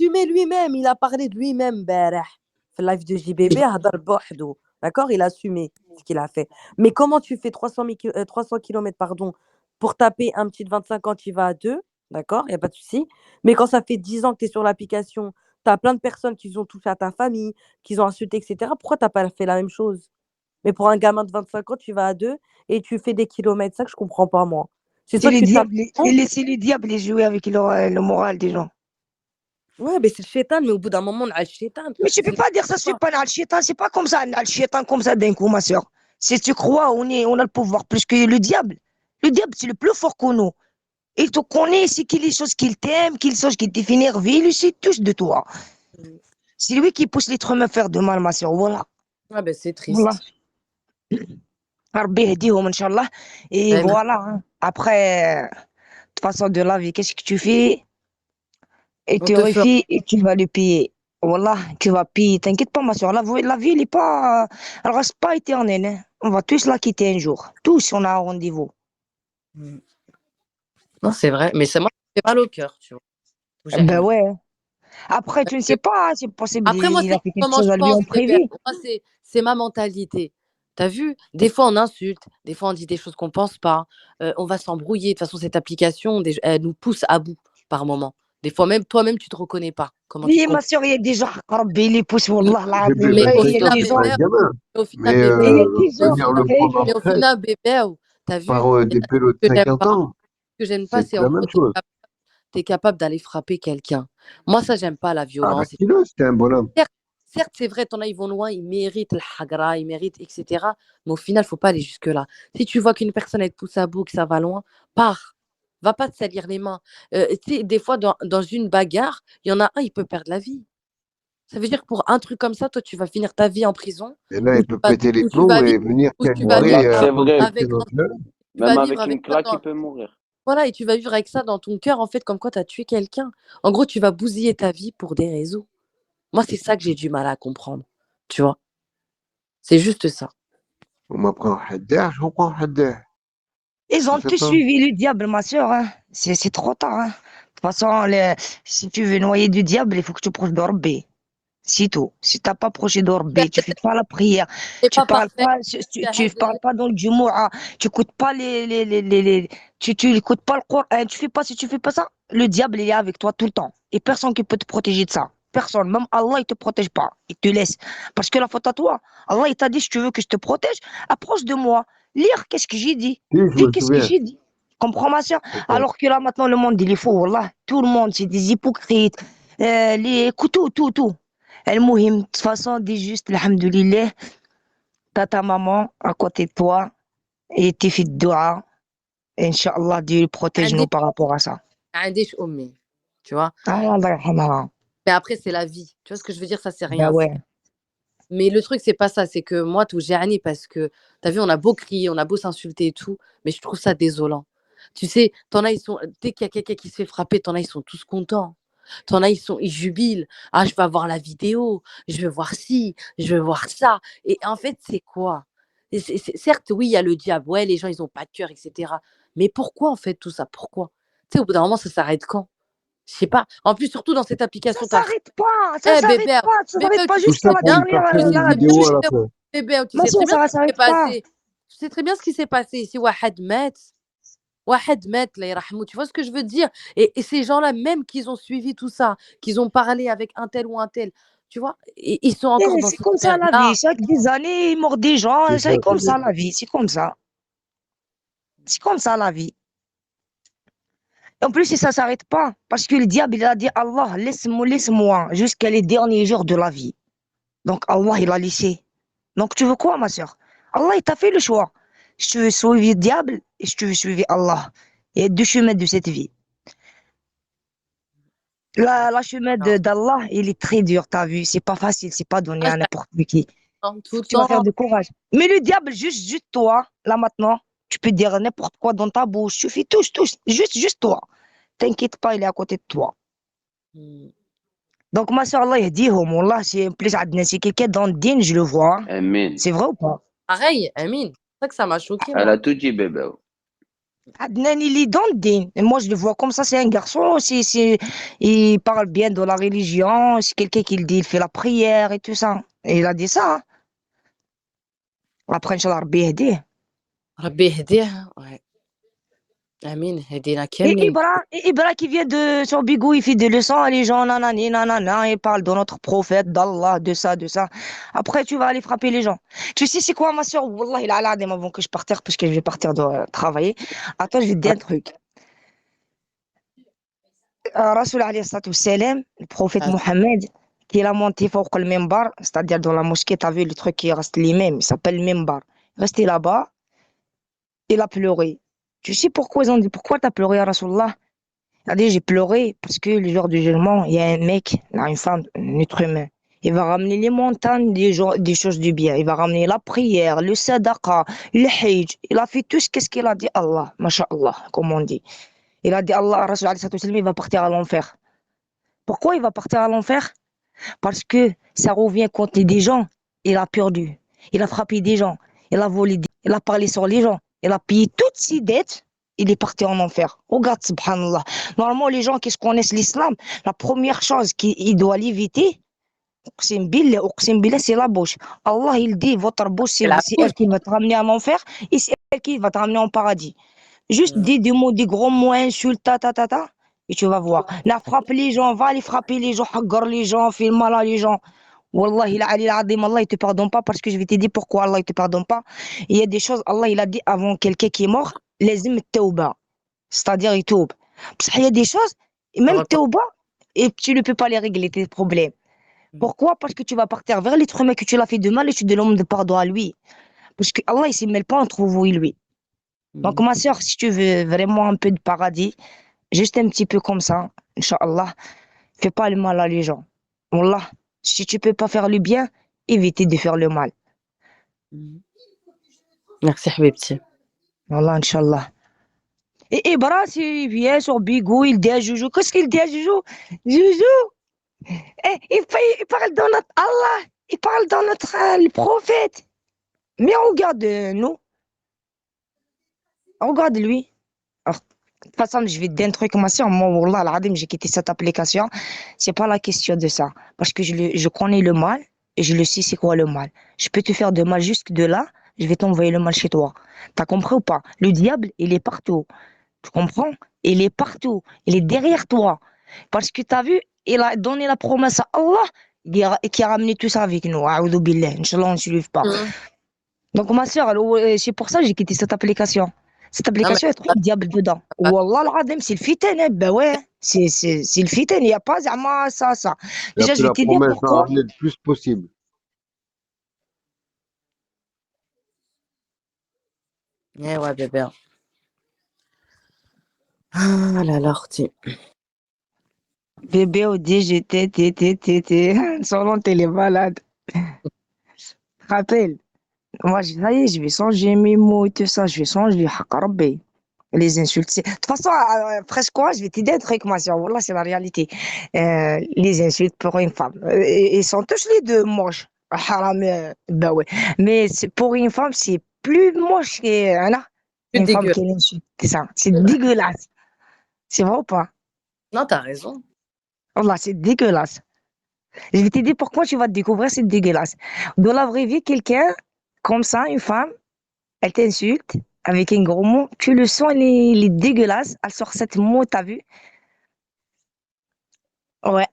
assumé lui-même, il a parlé de lui-même, Barah. Le live de JBB, Hadar Bohdo. D'accord? Il a assumé ce qu'il a fait. Mais comment tu fais 300 km pardon, pour taper un petit de 25 ans, tu vas à deux, d'accord? Il n'y a pas de souci. Mais quand ça fait 10 ans que tu es sur l'application, tu as plein de personnes qui ont touché à ta famille, qui ont insulté, etc. Pourquoi tu n'as pas fait la même chose? Mais pour un gamin de 25 ans, tu vas à deux et tu fais des kilomètres. Ça que je comprends pas, moi. C'est C'est soit le tu tapes. diable, et laisser le diable jouer avec le moral des gens. Ouais, mais c'est le chétan, mais au bout d'un moment, on a le chétan. Mais tu peux pas dire ça, c'est pas le shaitan, c'est pas comme ça, le shaitan comme ça d'un coup, ma soeur. Si tu crois, on a le pouvoir plus que le diable. Le diable, c'est le plus fort que nous. Il te connaît, c'est qu'il les choses qu'il t'aime, qu'il sache qu'il te fait énerver, il sait tous de toi. C'est lui qui pousse l'être humain à faire de mal, ma soeur, voilà. Ah ben c'est Voilà. triste. Rabbi yahdihum, Inch'Allah. Et Ouais, voilà, hein. Après, de toute façon de la vie, qu'est-ce que tu fais? Et on tu te fera. refais et tu vas le payer. Voilà, tu vas payer. T'inquiète pas, ma soeur. La vie, elle est pas, elle reste pas éternelle, hein. On va tous la quitter un jour. Tous, on a un rendez-vous. Non, c'est vrai, mais c'est moi qui me fait mal au cœur, tu vois. J'ai Ben rien. ouais, hein. Après, tu ne sais pas, hein, c'est possible, Après, moi, il c'est a fait quelque comment chose je à lui pense, en bébé. prévu. Moi, c'est ma mentalité. T'as vu? Des fois, on insulte, des fois, on dit des choses qu'on pense pas. On va s'embrouiller. De toute façon, cette application, elle nous pousse à bout par moment. Des fois, même toi-même, tu te reconnais pas. Comment tu te Oui, ma comprends? soeur, il y a des gens, Rabbi, il les pousse, Mais, wallah, J'ai l'azim. mais ben, au Il y a final, t'inquiète, des c'est gens, un bébé, gamin. au final, Mais il bébé, y a des gens, venir le hey, prendre mais au après final, bébé, t'as vu? par des pélos de Ce que j'aime 50 pas, ans, ce que j'aime pas, c'est c'est plus en la gros, même chose. t'es capable d'aller frapper quelqu'un. Moi, ça, j'aime pas la Ah, bah, violence. Kilo, c'était un bonhomme. Certes, certes, c'est vrai, t'en as, ils vont loin, ils méritent le hagra, ils méritent, etc. Mais au final, faut pas aller jusque-là. Si tu vois qu'une personne, elle te pousse à bout, que ça va loin, pars. Va pas te salir les mains. Tu sais, des fois, dans une bagarre, il y en a un, il peut perdre la vie. Ça veut dire que pour un truc comme ça, toi, tu vas finir ta vie en prison, Et là, ou il tu peut vas, péter les ou tu plombs vas vivre, et venir ou tu vas cagouler vivre Ouais, c'est vrai. quelqu'un avec d'autre là. tu vas Même vivre avec avec une ça claque, il dans, peut mourir. voilà, et tu vas vivre avec ça dans ton cœur, en fait, comme quoi tu as tué quelqu'un. En gros, tu vas bousiller ta vie pour des raisons. Moi, c'est ça que j'ai du mal à comprendre. Tu vois? C'est juste ça. On m'apprend Haddah, je comprends Haddah. ils Ça ont fait tous pas. suivi le diable, ma soeur, hein. C'est trop tard, hein. De toute façon, si tu veux noyer du diable, il faut que tu proches de Rabbi. C'est tout. Si t'as pas proche de Rabbi, tu fais pas la prière, C'est tu pas parles parfait. pas, tu parles pas dans le Jumu'ah, tu écoutes pas tu écoutes pas le Coran, tu fais pas, si tu fais pas ça, le diable il est avec toi tout le temps. Et personne qui peut te protéger de ça. Personne, même Allah il te protège pas, il te laisse. Parce que la faute à toi. Allah il t'a dit si tu veux que je te protège, approche de moi. Lire qu'est-ce que j'ai dit. Si, je Dis me qu'est-ce que souviens. j'ai dit. Comprends ma soeur? D'accord. Alors que là maintenant le monde il est faux, wallah. Tout le monde c'est des hypocrites. Tout. المهم de toute façon dis juste alhamdoulilah t'as ta maman à côté de toi et t'es fait de doua et Inch'Allah Dieu protège nous عندي par rapport à ça. عنديش أمي. Tu vois? Ah Allah yarhamha. Mais après, c'est la vie. Tu vois ce que je veux dire? Ça, c'est Ben rien. ouais. Mais le truc, c'est pas ça. C'est que moi, tout j'ai Annie parce que, t'as vu, on a beau crier, on a beau s'insulter et tout, mais je trouve ça désolant. Tu sais, t'en as, ils sont, dès qu'il y a quelqu'un qui se fait frapper, t'en as, ils sont tous contents. T'en as, ils jubilent. Ah, je vais avoir la vidéo, je vais voir ci, je vais voir ça. Et en fait, c'est quoi? Et certes, oui, il y a le diable. Ouais, les gens, ils ont pas de cœur, etc. Mais pourquoi, en fait, tout ça? Pourquoi? Tu sais, au bout d'un moment, ça s'arrête quand? Je sais pas. En plus, surtout dans cette Ça application, t'as le... s'arrête pas, ça Eh, s'arrête bébé, pas, ça s'arrête bébé, pas tu sais Tout jusqu'à ça très la pour bien, lui faire dernière faire tu sais une très la bien, vidéo à touche. la fin. bébé, tu Ma sais très soeur, bien ce ça qui s'est s'arrête pas. passé. Tu sais très bien ce qui s'est passé ici. Wahed met, là, yarhamou. Tu vois ce que je veux dire? Et ces gens-là, même qu'ils ont suivi tout ça, qu'ils ont parlé avec un tel ou un tel, tu vois, et ils sont encore dans C'est cette comme ça la vie, merde-là. chaque des années il mort des gens, C'est ça, c'est comme c'est ça bien. la vie, c'est comme ça. C'est comme ça la vie. En plus, ça s'arrête pas. Parce que le diable, il a dit Allah, laisse-moi jusqu'à les derniers jours de la vie. Donc Allah, il a laissé. Donc tu veux quoi, ma soeur? Allah, il t'a fait le choix. Si tu veux suivre le diable et si tu veux suivre Allah. Il y a deux chemins de cette vie. La chemin Non. d'Allah, il est très dur, t'as vu. C'est pas facile, c'est pas donné Moi, à n'importe qui. tout Faut le que tu vas faire temps. de courage. Mais le diable, juste toi, là maintenant, tu peux dire n'importe quoi dans ta bouche. Tu fais tout, juste toi. T'inquiète pas, il est à côté de toi. Hmm. Donc, ma soeur, Allah yahdihum, Wallah, c'est plus عندنا, c'est quelqu'un dans le din, je le vois. Amen. C'est vrai ou pas? Pareil, Amine. C'est ça que ça m'a choqué, Elle moi. a tout dit, bébé. Adnan, il est dans le din. Et moi, je le vois comme ça, c'est un garçon. Il parle bien de la religion. C'est quelqu'un qui le dit, il fait la prière et tout ça. Et il a dit ça. Hein. Après, Inch'Allah, Rabbi يهديه. ربي يهديه. Ouais. امين هدينا Et كاملين. Ibra qui vient de sur Bigou, il fait des leçons, les gens, nanani, nanana, il parle de notre prophète, d'Allah, de ça, de ça. Après, tu vas aller frapper les gens. Tu sais, c'est quoi, ma soeur? Wallah, il a l'air avant que je parte, parce que je vais partir de travailler. Attends, je vais te dire un truc. Rasoul alayhi salatu wassalam, le prophète Ah, Mohammed, qui a monté fawq le mimbar, c'est-à-dire dans la mosquée, t'as vu le truc qui reste l'imam, il s'appelle le mimbar. Resté là-bas, il a pleuré. Tu sais pourquoi ils ont dit, pourquoi t'as pleuré, Rasulullah? Il a dit, j'ai pleuré parce que le jour du jugement, il y a un mec, là, une femme, un être humain. Il va ramener les montagnes des choses du bien. Il va ramener la prière, le sadaqa, le hajj. Il a fait tout ce qu'est-ce qu'il a dit Allah, masha'Allah, comme on dit. Il a dit Allah, Rasul alayhi salatu wassalam, il va partir à l'enfer. Pourquoi il va partir à l'enfer? Parce que ça revient contre des gens. Il a perdu. Il a frappé des gens. Il a volé. Il a parlé sur les gens. Il a payé toutes ses dettes. Il est parti en enfer. Regarde, subhanallah. Normalement, les gens qui connaissent l'islam, la première chose qu'il doit l'éviter, Uqsim billah, c'est la bouche. Allah, il dit, votre bouche, c'est la c'est bouche. elle qui va te ramener en enfer et c'est elle qui va te ramener en paradis. Juste Mm. dis des mots, des gros mots, insultes, et tu vas voir. Là, frappe les gens, va aller frapper les gens, hagar les gens, fais le mal à les gens. Wallahi, Allah, il te pardonne pas parce que je vais te dire pourquoi Allah, il te pardonne pas. Il y a des choses, Allah, il a dit avant quelqu'un qui est mort, les tauba. C'est-à-dire, il toube. Parce qu'il y a des choses, Ça même va pas. tauba, et tu ne peux pas les régler, tes problèmes. Mm. Pourquoi? Parce que tu vas partir vers l'être humain que tu l'as fait de mal et tu demandes pardon à lui. Parce que Allah, il ne se mêle pas entre vous et lui. Donc, Mm. ma soeur, si tu veux vraiment un peu de paradis, juste un petit peu comme ça, Inch'Allah, fais pas le mal à les gens. Wallah, si tu peux pas faire le bien, évitez de faire le mal. Mm. Merci حبيبتي. Wallah, Inch'Allah. Et Ibra, s'il vient sur Bigou, il dit à Joujou, qu'est-ce qu'il dit à Joujou? Joujou, il parle dans notre Allah, il parle dans notre le prophète. Mais regarde nous, regarde lui. Alors, de toute façon, je vais te dire un truc, ma soeur, moi, Wallah, al-Adim, j'ai quitté cette application. C'est pas la question de ça. Parce que je connais le mal et je le sais c'est quoi le mal. Je peux te faire de mal jusque de là, je vais t'envoyer le mal chez toi. T'as compris ou pas? Le diable, il est partout. Tu comprends? Il est partout. Il est derrière toi. Parce que t'as vu, il a donné la promesse à Allah qui a ramené tout ça avec nous. A'udhu billah. Inch'Allah, on ne suive pas. Mm. Donc, ma soeur, c'est pour ça que j'ai quitté cette application. Cette Non, mais application, il y a trop de diable dedans. Wallah, al-Azim, c'est le fitan, hein. Ben ouais, c'est le fitan. Il n'y a pas zama, ça. Il a Déjà, pris je vais la te dire promesse d'en pourquoi. ramener le plus possible. eh ouais bébé. Ah là là اختي. Bébé, au dit, j'étais, selon t'es les malades. Rappelle, moi, ça y est, je vais changer mes mots et tout ça. Je vais changer, haqqa rabbi. Les insultes. De toute façon, presque quoi, je vais te dire un truc, ma soeur. Wallah, c'est la réalité. Les insultes pour une femme. Ils sont tous les deux moches. Haram, bah ouais. Mais pour une femme, c'est plus moche Plus une femme dégueu. qui l'insulte. C'est ça. C'est dégueulasse. C'est vrai ou pas? Non, t'as raison. Wallah, c'est dégueulasse. Je vais te dire pourquoi tu vas te découvrir, c'est dégueulasse. Dans la vraie vie, quelqu'un, comme ça, une femme, elle t'insulte avec un gros mot. Tu le sens, il est dégueulasse. Elle sort cette mot, t'as vu? Ouais.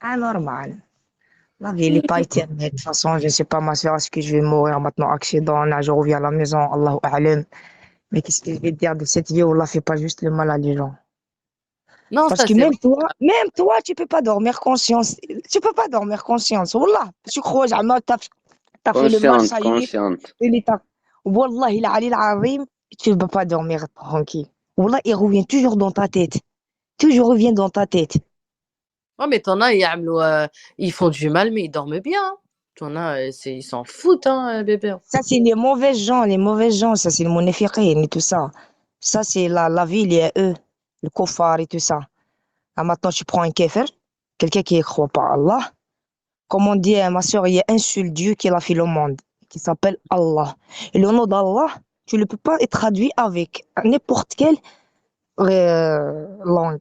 Anormal. La vie, elle n'est pas éternelle. De toute façon, je ne sais pas, ma soeur, est-ce que je vais mourir maintenant, accident, là, je reviens à la maison, Allahu A'lam. Mais qu'est-ce que je vais te dire de cette vie où Allah fait pas juste le mal à les gens. Non, Parce ça que c'est vrai. même toi, tu peux pas dormir conscience. Tu peux pas dormir conscience. Wallah. Tu crois, jamais, t'as fait le mal, Consciente, ça y est. consciente. Il est tard. Wallah, il a Ali al-Azim, tu ne peux pas dormir tranquille. Wallah, il revient toujours dans ta tête. Toujours revient dans ta tête. Ouais, mais t'en as, ils font du mal, mais ils dorment bien. Hein. T'en as, ils s'en foutent, hein, bébé. Ça, c'est les mauvais gens, les mauvais gens. Ça, c'est le monéfiqin et tout ça. Ça, c'est la ville et eux, le kofar et tout ça. Ah, maintenant, tu prends un kéfer, quelqu'un qui ne croit pas à Allah. Comme on dit, ma soeur, il y a un seul Dieu qui a fait le monde, qui s'appelle Allah. Et le nom d'Allah, tu ne peux pas être traduit avec n'importe quelle langue.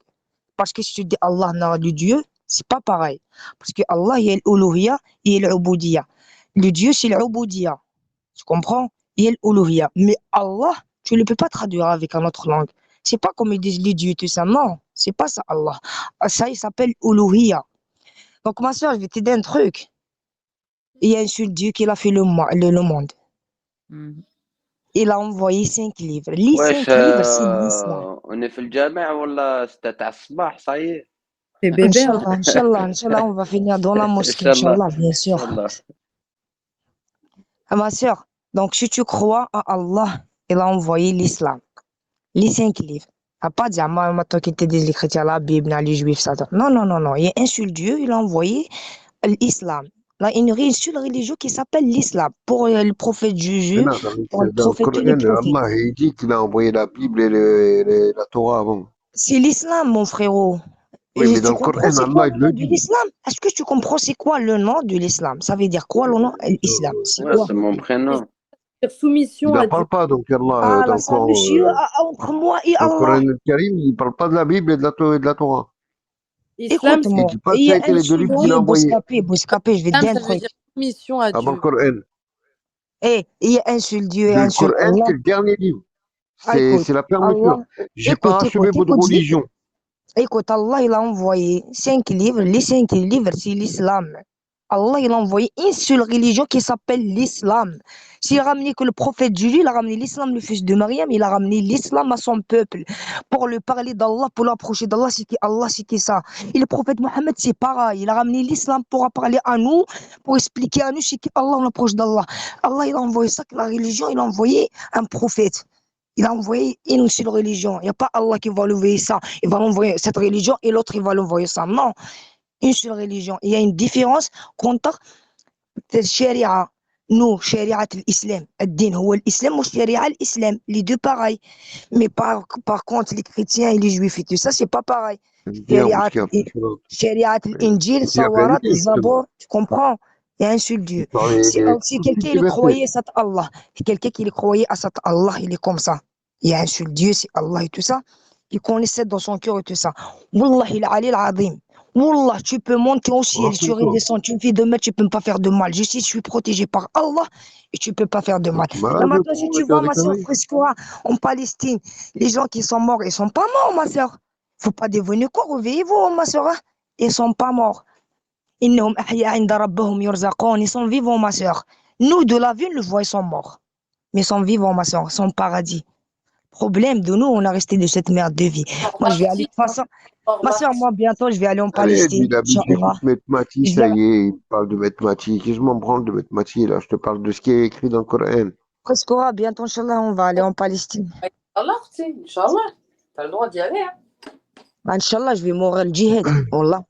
Parce que si tu dis Allah n'a le Dieu, c'est pas pareil. Parce que Allah, il y a l'uluhiyya et l'ubudiyya. Le Dieu, c'est l'ubudiyya. Tu comprends? Il y a l'uluhiyya. Mais Allah, tu ne peux pas traduire avec une autre langue. C'est pas comme ils disent les dieux, tout ça. Non, c'est pas ça, Allah. Ça, il s'appelle uluhiyya. Donc, ma soeur, je vais t'aider un truc. Il y a un seul Dieu qui a fait le monde. Mhm. Il a envoyé 5 livres. Les واش 5 livres, c'est l'islam. انا في الجامع ولا 6 تاع الصباح صايي C'est bébé, hein. Inch'Allah, Inch'Allah, Inch'Allah, on va finir dans la ان mosquée, شاء الله Inch'Allah, bien ان sûr. شاء الله Ah, ma soeur, donc si tu crois à Allah, il a envoyé l'islam, les 5 livres. À pas dire, moi, toi qui te dis les chrétiens, la Bible, les juifs, ça. Non, non, non, non. Il y a un seul Dieu, il a envoyé l'islam. Là, il y a une seule religion qui s'appelle l'islam. Pour le prophète Mais Jésus, non, pour le dans le prophète, tous les Coran, prophètes. Allah, il dit qu'il a envoyé la Bible et la Torah avant. C'est l'islam, mon frérot. Oui, mais Tu dans le comprends Coran, c'est quoi Allah, le il nom le de dit. l'islam? Est-ce que tu comprends c'est quoi le nom de l'islam? Ça veut dire quoi le nom de l'islam? C'est Ouais, quoi? c'est mon prénom. Soumission Il à n'en Dieu. parle pas, donc Allah, Ah dans là, le ça, Coran, monsieur, entre moi et dans le Coran Allah. Karim, il ne parle pas de la Bible et de la Torah. Islam, Il Écoute-moi, dit pas que il y ça a a été un les deux seul livres qu'il a Dieu, envoyés Boscapé, je vais te dire islam, un ça veut truc. dire soumission à avant le Dieu. Coran. Eh, il y a un seul Dieu et un Le seul Coran, Allah. c'est le dernier livre. Ah, écoute, C'est la Allah, fermeture. J'ai pas achevé votre écoute vite. religion. Écoute, Allah, il a envoyé 5 livres. Les 5 livres, c'est l'islam. Allah, il a envoyé une seule religion qui s'appelle l'islam. S'il a ramené que le prophète Jésus, il a ramené l'islam, le fils de Mariam, il a ramené l'islam à son peuple. Pour lui parler d'Allah, pour l'approcher d'Allah, c'était Allah, c'était ça. Et le prophète Mohammed, c'est pareil. Il a ramené l'islam pour parler à nous, pour expliquer à nous ce qu'est Allah, on approche d'Allah. Allah, il a envoyé ça, que la religion, il a envoyé un prophète. Il a envoyé une seule religion. Il n'y a pas Allah qui va l'envoyer ça. Il va l'envoyer cette religion et l'autre, il va l'envoyer ça. Non, une seule religion. Il y a une différence contre الشريعة. Nous, شريعة الإسلام. الدين هو الإسلام والشريعة الإسلام. Les deux pareils. Mais par contre, les chrétiens et les juifs et tout ça, c'est pas pareil. Bien, parce qu'il y a différence. شريعة الإنجيل, C'est la Sawarat, vérité, justement. Zabor, tu comprends? Il y a un seul Dieu. Si Toute quelqu'un il liberté. croyait à cet Allah, si quelqu'un qui croyait à cet Allah, il est comme ça. Il y a un seul Dieu, c'est Allah et tout ça. Il connaissait dans son cœur et tout ça. Wallah, il Ali al-Azim. Wallah, tu peux monter au ciel, tu redescends, tu fais de mal, tu peux pas faire de mal. Je sais, je suis protégé par Allah et tu peux pas faire de mal. Bah, Là je maintenant, si prends tu avec vois des ma soeur conneries. Frescoa en Palestine, les gens qui sont morts, ils sont pas morts, ma soeur. Faut pas devenir quoi, réveillez-vous, ma soeur. Hein. Ils sont pas morts. إنهم أحياء عند ربهم يرزقون. Ils sont vivants, ma soeur. Nous, de la vie, on le voit, ils sont morts. Mais ils sont vivants, ma soeur. Ils sont au paradis. Problème de nous, on a resté de cette merde de vie. Moi, je vais aller de toute façon. Ma soeur, moi, bientôt, je vais aller en Allez, lui, Palestine. il habite des Inch'Allah. trucs mathématiques, Je vais... ça y est, il parle de mathématiques. Et je m'en branle de mathématiques, là. Je te parle de ce qui est écrit dans le Coran. Presque, bientôt, Inch'Allah, on va aller en Palestine. Inch'Allah, tu sais, Inch'Allah. T'as le droit d'y aller, hein. Inch'Allah, je vais mourir le djihad. Wallah.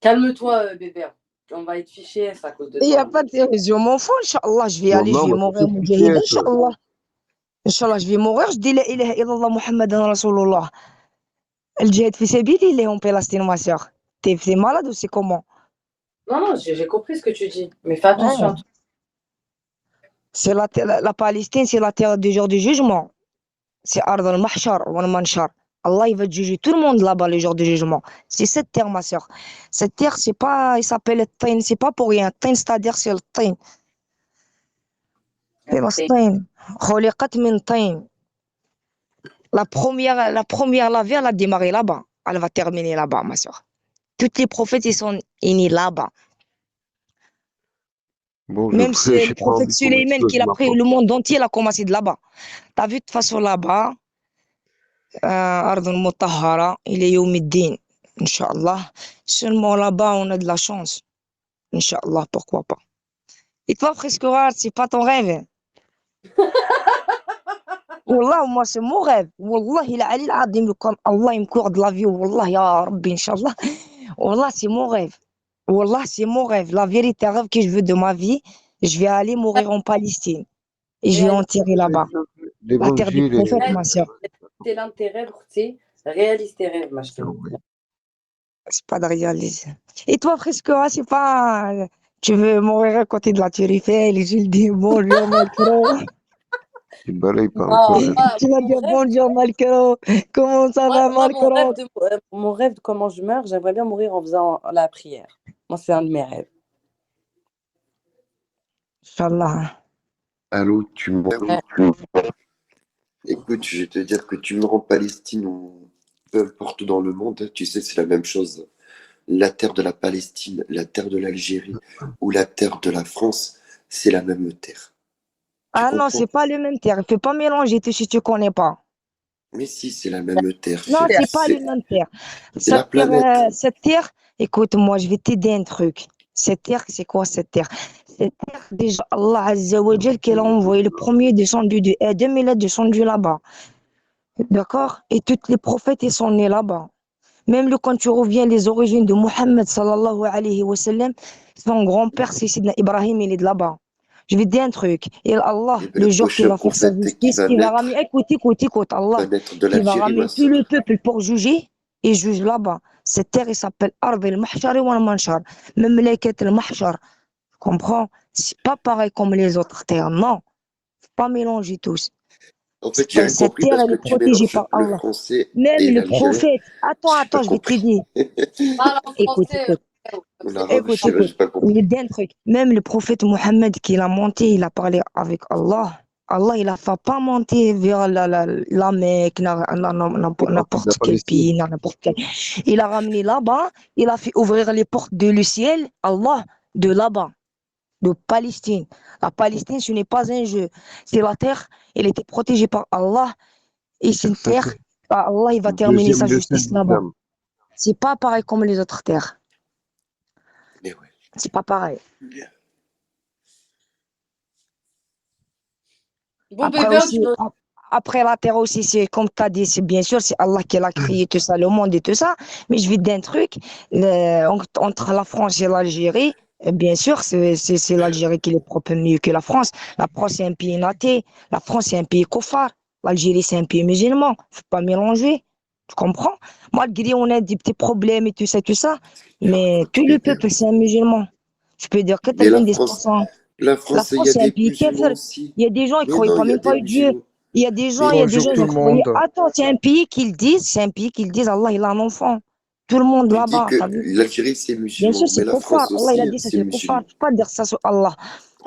Calme-toi, bébé. On va être fiché à cause de Il n'y a toi. pas de je m'en fous, Inch'Allah. Je vais Non, aller, je non, vais mais mourir c'est le ce djihad. que c'est. Inch'Allah. Inch'Allah, je vais mourir. Je dis la ilaha illallah Muhammadan Rasulullah. Le djihad fi sabilillah en Palestine, ma soeur. T'es malade ou c'est comment? Non, non, j'ai compris ce que tu dis. Mais fais attention à Ouais. toi. C'est la Palestine, c'est la terre du jour du jugement. C'est Ard al-Mahshar ou al-Manshar. Allah, il va juger tout le monde là-bas le jour du jugement. C'est cette terre, ma soeur. Cette terre, c'est pas, il s'appelle le Tain, c'est pas pour rien. Tain, c'est-à-dire c'est le Tain. Palestine. خلقت من طين. La vie, elle a démarré là-bas. Elle va terminer là-bas, ma soeur. Tous les prophètes, ils sont nés là-bas. Bon, Même si le j'ai pas prophète envie qu'on Suleiman, m'explose qui a ma pris porte. le monde entier, il a commencé de là-bas. T'as vu de toute façon là-bas, Ard al-Mutahhara, il est Yawmiddin, Inch'Allah. Seulement là-bas, on a de la chance. Inch'Allah, pourquoi pas. Et toi, Frescorat, c'est pas ton rêve. Wallah, moi, c'est mon rêve. Wallah, il a Ali al-Azim, comme Allah, il me court de la vie. Wallah, ya Rabbi, Inch'Allah. Wallah, c'est mon rêve. Wallah, c'est mon rêve. La vérité rêve que je veux de ma vie, je vais aller mourir en Palestine. Et je vais enterrer là-bas. La terre des L'évangile prophètes, est... ma soeur. C'est l'un de tes rêves, tu sais. Réalise tes rêves, ma chérie. C'est pas de réaliser. Et toi, Frescoa, c'est pas. Tu veux mourir à côté de la Tour Eiffel et je le dis bonjour, Macron. Tu balayes par le Non, toilette. moi, Tu vas mon dire rêve, bonjour, Malcaro. Comment ça va, Malcaro? mon rêve de comment je meurs, j'aimerais bien mourir en faisant la prière. Moi, c'est un de mes rêves. Inch'Allah. Allô, tu me Ouais. Écoute, je vais te dire que tu me rends Palestine ou peu importe dans le monde, tu sais, c'est la même chose. La terre de la Palestine, la terre de l'Algérie ou la terre de la France, c'est la même terre. Tu Ah non, comprends? c'est pas le même terre. Fais pas mélanger si tu connais pas. Mais si, c'est la même terre, Non, chérie. c'est pas le même terre. C'est la planète. Cette terre, écoute, moi, je vais t'aider un truc. Cette terre, c'est quoi cette terre? Cette terre, déjà, Allah Azza wa Jal, qu'il a envoyé le premier descendu de Adam, il est descendu là-bas. D'accord? Et tous les prophètes, ils sont nés là-bas. Même quand tu reviens les origines de Mohammed sallallahu alayhi wa sallam, son grand-père, c'est Sidna Ibrahim, il est de là-bas. Je vais te dire un truc. Et Allah, Et bien, le le jour qu'il prochain va faire sa prophète qui justice, va il va naître, ramener, écoute, Allah, va naître de il va l'Algérie, ma ramener tout le sœur. peuple pour juger et juge là-bas. Cette terre, il s'appelle Arb el-Mahshar wa al-Manshar. Même Laikat el-Mahshar. Tu comprends? C'est pas pareil comme les autres terres. Non. Faut pas mélanger tous. En fait, j'ai rien Cette compris terre, parce elle que est tu protégée mélanges par le Allah. français Même et le l'algérien. prophète. J'ai pas Attends, je vais te compris. dire. Parle en Écoute, français, écoute. comme c'est L'arabe, Écoute, je sais pas, écoute, j'ai pas il compris. y a un truc. Même le prophète Mohammed qui l'a monté, il a parlé avec Allah. Allah, il a fait pas monter vers la Mecque, C'est parti de la n'importe quel Palestine. pays, n'importe quel. Il a ramené là-bas, il a fait ouvrir les portes de le ciel, Allah, de là-bas, de Palestine. La Palestine, ce n'est pas un jeu. C'est la terre, elle était protégée par Allah. Et c'est une Ça, terre, c'est Allah, il va le terminer deuxième sa destin justice de là-bas. l'islam. C'est pas pareil comme les autres terres. Mais ouais. C'est pas pareil. Bon, Après bébé, aussi, après la terre aussi, c'est comme tu as dit, c'est bien sûr, c'est Allah qui l'a créé tout ça, le monde et tout ça. Mais je vais te dire un truc, entre la France et l'Algérie, bien sûr, c'est l'Algérie qui est propre mieux que la France. La France, c'est un pays athée. La France, c'est un pays kofar. L'Algérie, c'est un pays musulman. Faut pas mélanger. Tu comprends? Malgré on a des petits problèmes et tout ça, Tu mais racontes, tout le bébé. peuple, c'est un musulman. Je peux dire Mais la 90%. France, la La France, il y France, a c'est un des pays musulmans kéfir. aussi. Il y a des gens qui ne Mais croyaient non, pas il y a même pas des au Dieu. musulmans. Il y a Mais des Bonjour gens, ils tout ont le croyé. monde. Attends, c'est un pays qui le dit, c'est un pays qui le dit, Allah, il a un enfant. Tout le monde Tu dis là-bas, que t'as vu? l'Algérie, c'est Bien sûr, musulman, mais c'est la kofar. France Allah, il a aussi, dit ça, c'est c'est kofar. musulman. Tu peux pas dire ça sur Allah.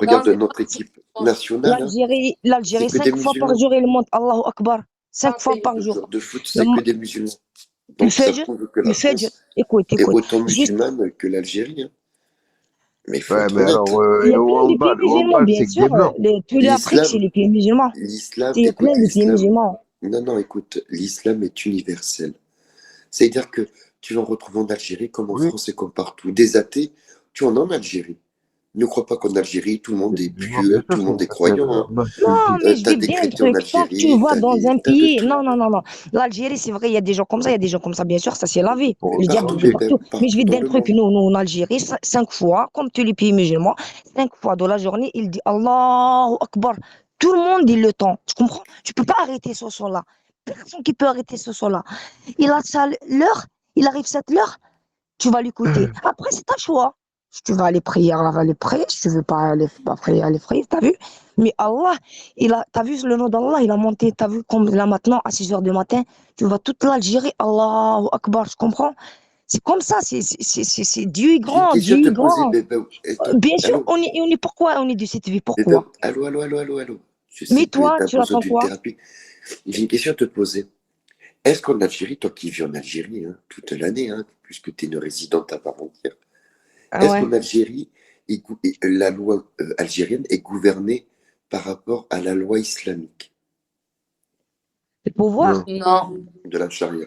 non, Regarde c'est pas notre c'est équipe bon. nationale, hein, c'est L'Algérie, que des 5 fois par musulmans. jour, il monte Allahu Akbar. C'est 5 un fois pays. par Le jour. joueur de foot, Le, c'est que des musulmans. le Donc ça Fajr, prouve que le la Fajr. France Écoute, est écoute. autant Juste, musulmane que l'Algérie, hein. Mais il faut Ouais, être mais honnête. alors, il y a le plein de pays musulmans, handball, bien c'est que sûr. des blancs. Tous les Afriques, c'est L'islam, les pays musulmans. l'islam, Il y a plein écoute, de pays l'islam. musulmans. Non, non, écoute, l'islam est universel. C'est-à-dire que tu vas en retrouver en Algérie comme en Oui, France et comme partout. Des athées, tu en as en Algérie. Ne crois pas qu'en Algérie, tout le monde est musulmans, bien pieux, sûr, tout le c'est monde est universel. croyant, hein. Moi, je te le Non, dis. mais je T'as vais te des dire un chrétiens en truc. Quand tu Algérie, vas dans un t'as de pays, tout. non. L'Algérie, c'est vrai, il y a des gens comme ça, il y a des gens comme ça, bien sûr, ça c'est la vie. Pour Le diable, autant, il Partout, est bébé, partout. Mais je partout vais te dans dire un le truc, monde. nous, en Algérie, 5 fois, comme tous les pays musulmans, 5 fois dans la journée, il dit Allahu Akbar. Tout le monde dit le temps. Tu comprends? Tu peux pas arrêter ce son-là. Personne qui peut arrêter ce son-là. Il a ça l'heure, il arrive cette heure, tu vas l'écouter. Après, c'est ta choix. Si tu vas aller prier, elle va aller prier. Si tu veux pas aller pas prier, aller prier, t'as vu? Mais Allah, t'as vu le nom d'Allah, il a monté, t'as vu comme là maintenant, à 6 heures du matin, tu vois toute l'Algérie, Allahu Akbar, tu comprends? C'est comme ça, c'est Dieu est J'ai une grand, question à Dieu te est poser, grand. bébé. Attends, Bien sûr, allô? on est pourquoi on est de cette vie, Bébé, pourquoi? allô. Je Mais sais que toi, tu as tu besoin attends d'une quoi? thérapie. J'ai une question à te poser. Est-ce qu'en Algérie, toi qui vis en Algérie, hein, toute l'année, hein, puisque tu es une résidente à part entière, Ah est-ce ouais. qu'en Algérie, la loi algérienne est gouvernée par rapport à la loi islamique Le pouvoir? non, Non. de la charia?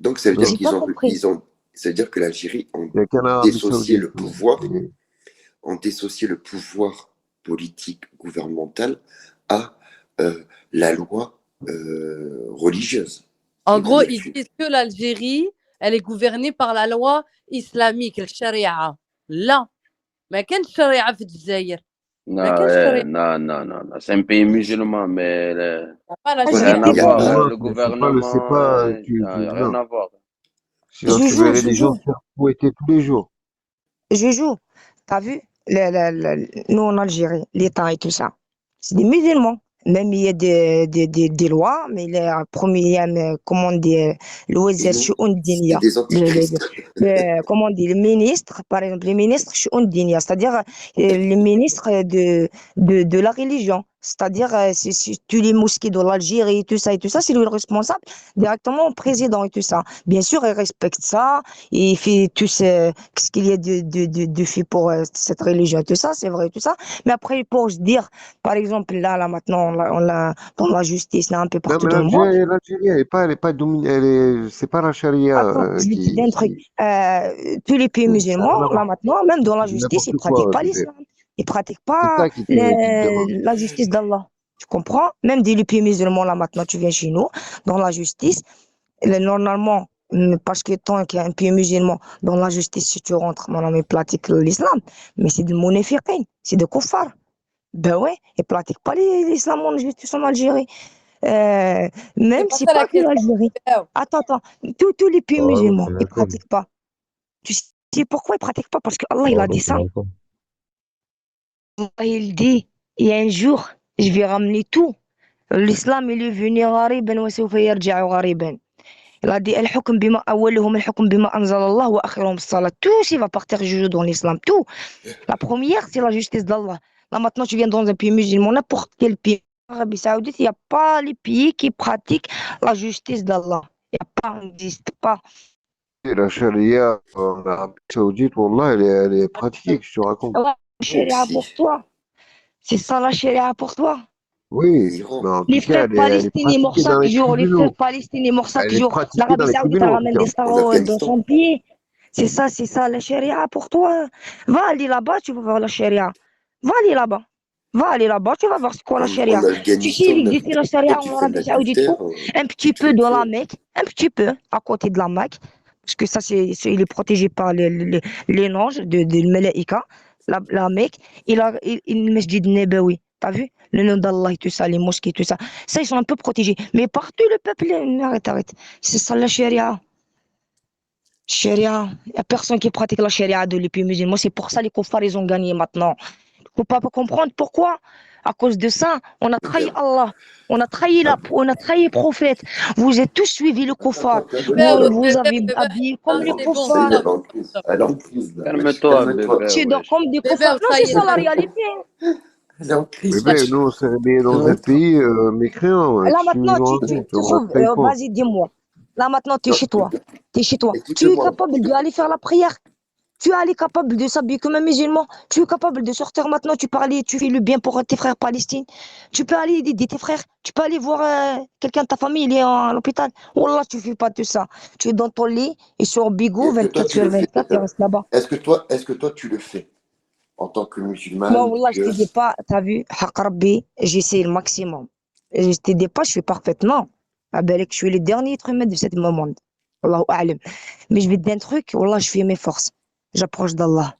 Donc ça veut dire non. J'ai pas compris. ça veut dire que l'Algérie ont Il n'y a qu'en Arabie dissocié le Saoudite. pouvoir, ont dissocié le pouvoir politique gouvernemental à la loi religieuse En qui gros, venait ils suivre. disent que l'Algérie, elle est gouvernée par la loi islamique, le charia. Là, ما كانش شريعة في الجزائر. Non, ما كانش شريعة. non. C'est un pays musulman, mais Pas la Ah, je Voilà, vais rien charia. te à il n'y a dire, voir. pas. Non, Le c'est gouvernement, pas, rien non. à voir. Sinon, tu verrais les gens Joujou, se faire fouetter tous les jours. Joujou, t'as vu, nous en Algérie, l'État et tout ça, c'est des musulmans. Même il y a des lois, mais le premier, comment on dit, le Et wazir non, shu'un c'était diniya. des antichrists. Comment on dit, le ministre, par exemple, le ministre shu'un diniya, c'est-à-dire le ministre de la religion. C'est-à-dire, si tous les mosquées de l'Algérie, tout ça, c'est lui le responsable directement au président et tout ça. Bien sûr, il respecte ça, il fait tout ce qu'il y a de fait pour cette religion, tout ça, c'est vrai, tout ça. Mais après, pour se dire, par exemple, là, maintenant, dans la justice, là, un peu Non, partout mais dans le monde. l'Algérie, elle est pas dominée, c'est pas la charia Attends, je vais te dire un truc. Tous les pays ça n'a rien musulmans, à là, voir. maintenant, même dans la C'est justice, ils n'importe pratiquent quoi, pas bébé. l'islam. Ils pratiquent C'est pas ça qui te dérange. la justice d'Allah. Tu comprends? Même des les pays musulmans, là, maintenant, tu viens chez nous, dans la justice, normalement, parce que tant qu'il y a un pays musulman, dans la justice, si tu rentres, mon ami pratique l'islam, mais c'est de monéfiqin, c'est de kuffar. Ben ouais, ils pratiquent pas l'islam en justice en Algérie. Euh, C'est Même pas c'est ça pas la que question. l'Algérie. Bébé. Attends. Tous les pays Pardon, musulmans, c'est ils l'alcool. pratiquent pas. Tu sais pourquoi ils pratiquent pas? Parce que Allah, il a Pardon, dit c'est ça. l'alcool. Allah, il dit, il y a un jour, je vais ramener tout. L'islam, il est venu غريبا وسوف يرجع غريبا. Il a dit, الحكم بما أولهم الحكم بما أنزل الله وآخرهم الصلاة. Tout, ça va partir du jeu dans l'islam. Tout. La première, c'est la justice d'Allah. Là, maintenant, tu viens dans un pays musulman, n'importe quel pays. En Arabie Saoudite, il n'y a pas les pays qui pratiquent la justice d'Allah. Il n'y a pas, ça n'existe pas. Et la charia en Arabie Saoudite, Wallah, elle est pratiquée, que je te raconte. La Iran charia pour aussi. toi. C'est ça la charia pour toi. Oui, mais Iran. en Les tout cas, frères elle est palestiniens morts pratiquée dans chaque les jour. Les frères tribunaux. palestiniens morts chaque Elle est jour. pratiquée dans L'Arabie les Saoudite elle tribunaux, en tout ramène cas. des En salauds dans Afghanistan. son pied. C'est ça la charia pour toi. Va aller là-bas, tu vas voir la charia. Va aller là-bas. Va aller là-bas, tu vas voir c'est quoi la En charia. Tu sais, Afghanistan, il même existe la quand charia en tu fais de Arabie Saoudite où? l'adultère, Un tu petit te fais peu dans la tuer. Mecque, un petit peu à côté de la Mecque. Parce que ça, il est protégé par les anges de Malaïka. La Mecque, le Masjid Nabawi. T'as vu? Le nom d'Allah et tout ça, les mosquées, tout ça. Ça, ils sont un peu protégés. Mais partout, le peuple, arrête. C'est ça la charia. Charia. Il n'y a personne qui pratique la charia de l'épée musulman. C'est pour ça les koufars, ils ont gagné maintenant. Faut pas comprendre pourquoi. À cause de ça, on a trahi Regarde. Allah. On a trahi le prophète. Vous êtes tous suivi le Attends, koufar. Bébé, Vous bébé, avez bébé. habillé comme Non, les Non, c'est bon, ça y est, koufars. stop. elle est en crise. Stop. Elle est en crise, là. Wesh, Calme-toi, calme-toi. bébé, Tu dors wesh. comme des Bébé, koufars. on Non, c'est trahit ça la Allah. réalité. Elle est en crise, Bébé, wesh. nous, on s'est réveillés dans un Calme-toi. pays mécréant. Là Qu'est-ce que tu maintenant, nous tu racontes? te On ne trouves, trahi pas. vas-y, dis-moi. Là maintenant, tu es Non, chez toi. Tu es chez toi. Tu es écoute-moi. capable d'aller faire la prière. Tu es capable de s'habiller comme un musulman. Tu es capable de sortir maintenant. Tu fais le bien pour tes frères palestiniens. Tu peux aller aider tes frères. Tu peux aller voir quelqu'un de ta famille, il est à l'hôpital. Wallah, tu fais pas tout ça. Tu es dans ton lit et sur Bigo, Est-ce que toi, 24 tu sur le fais 24, tu déjà? restes là-bas. Est-ce que toi, tu le fais en tant que Moi, musulmane, Wallah, je te dis pieuse? pas, t'as vu, Haq Rabbi, j'essaie le maximum. Et je te dis pas, je fais parfaitement. Ah ben, je suis le dernier être humain de ce monde. Allahu a'lam. Mais je vais te dire un truc, Wallah, je fais mes forces. J'approche d'Allah.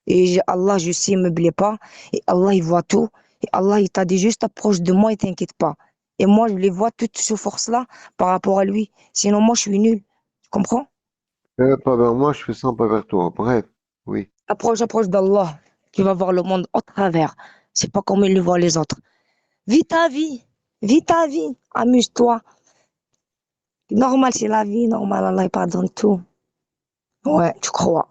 Et Allah, je sais, me plaît pas. Et Allah, il voit tout. Et Allah, il t'a dit juste approche de moi et t'inquiète pas. Et moi, je les vois toutes ces forces-là par rapport à lui. Sinon, moi, je suis nul. Tu comprends? Pas vers moi, je fais ça, pas vers toi. Bref, oui. Approche d'Allah. Tu vas voir le monde au travers. C'est pas comme il le voit les autres. Vis ta vie. Vis ta vie. Amuse-toi. Normal, c'est la vie. Normal, Allah, il pardonne tout. Ouais, tu crois.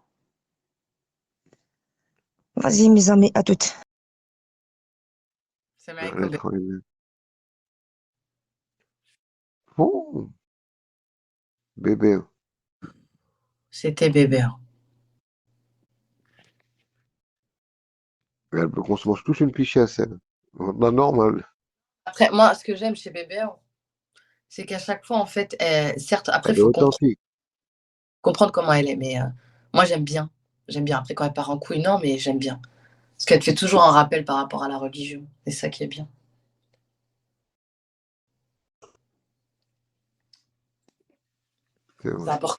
Vas-y, mes amis, à toutes. C'est Allez, Maïkoum. tranquille. Oh, bébé. C'était bébé. Elle veut qu'on se mange tous une pichesse, elle. Bah, normal. Après, moi, ce que j'aime chez bébé, c'est qu'à chaque fois, en fait, certes, après, il Elle est faut authentique. comprendre comment elle est. Mais moi, j'aime bien. J'aime bien. Après, quand elle part en couille, non, mais j'aime bien. Parce qu'elle te fait toujours un rappel par rapport à la religion. C'est ça qui est bien. C'est C'est vrai. important.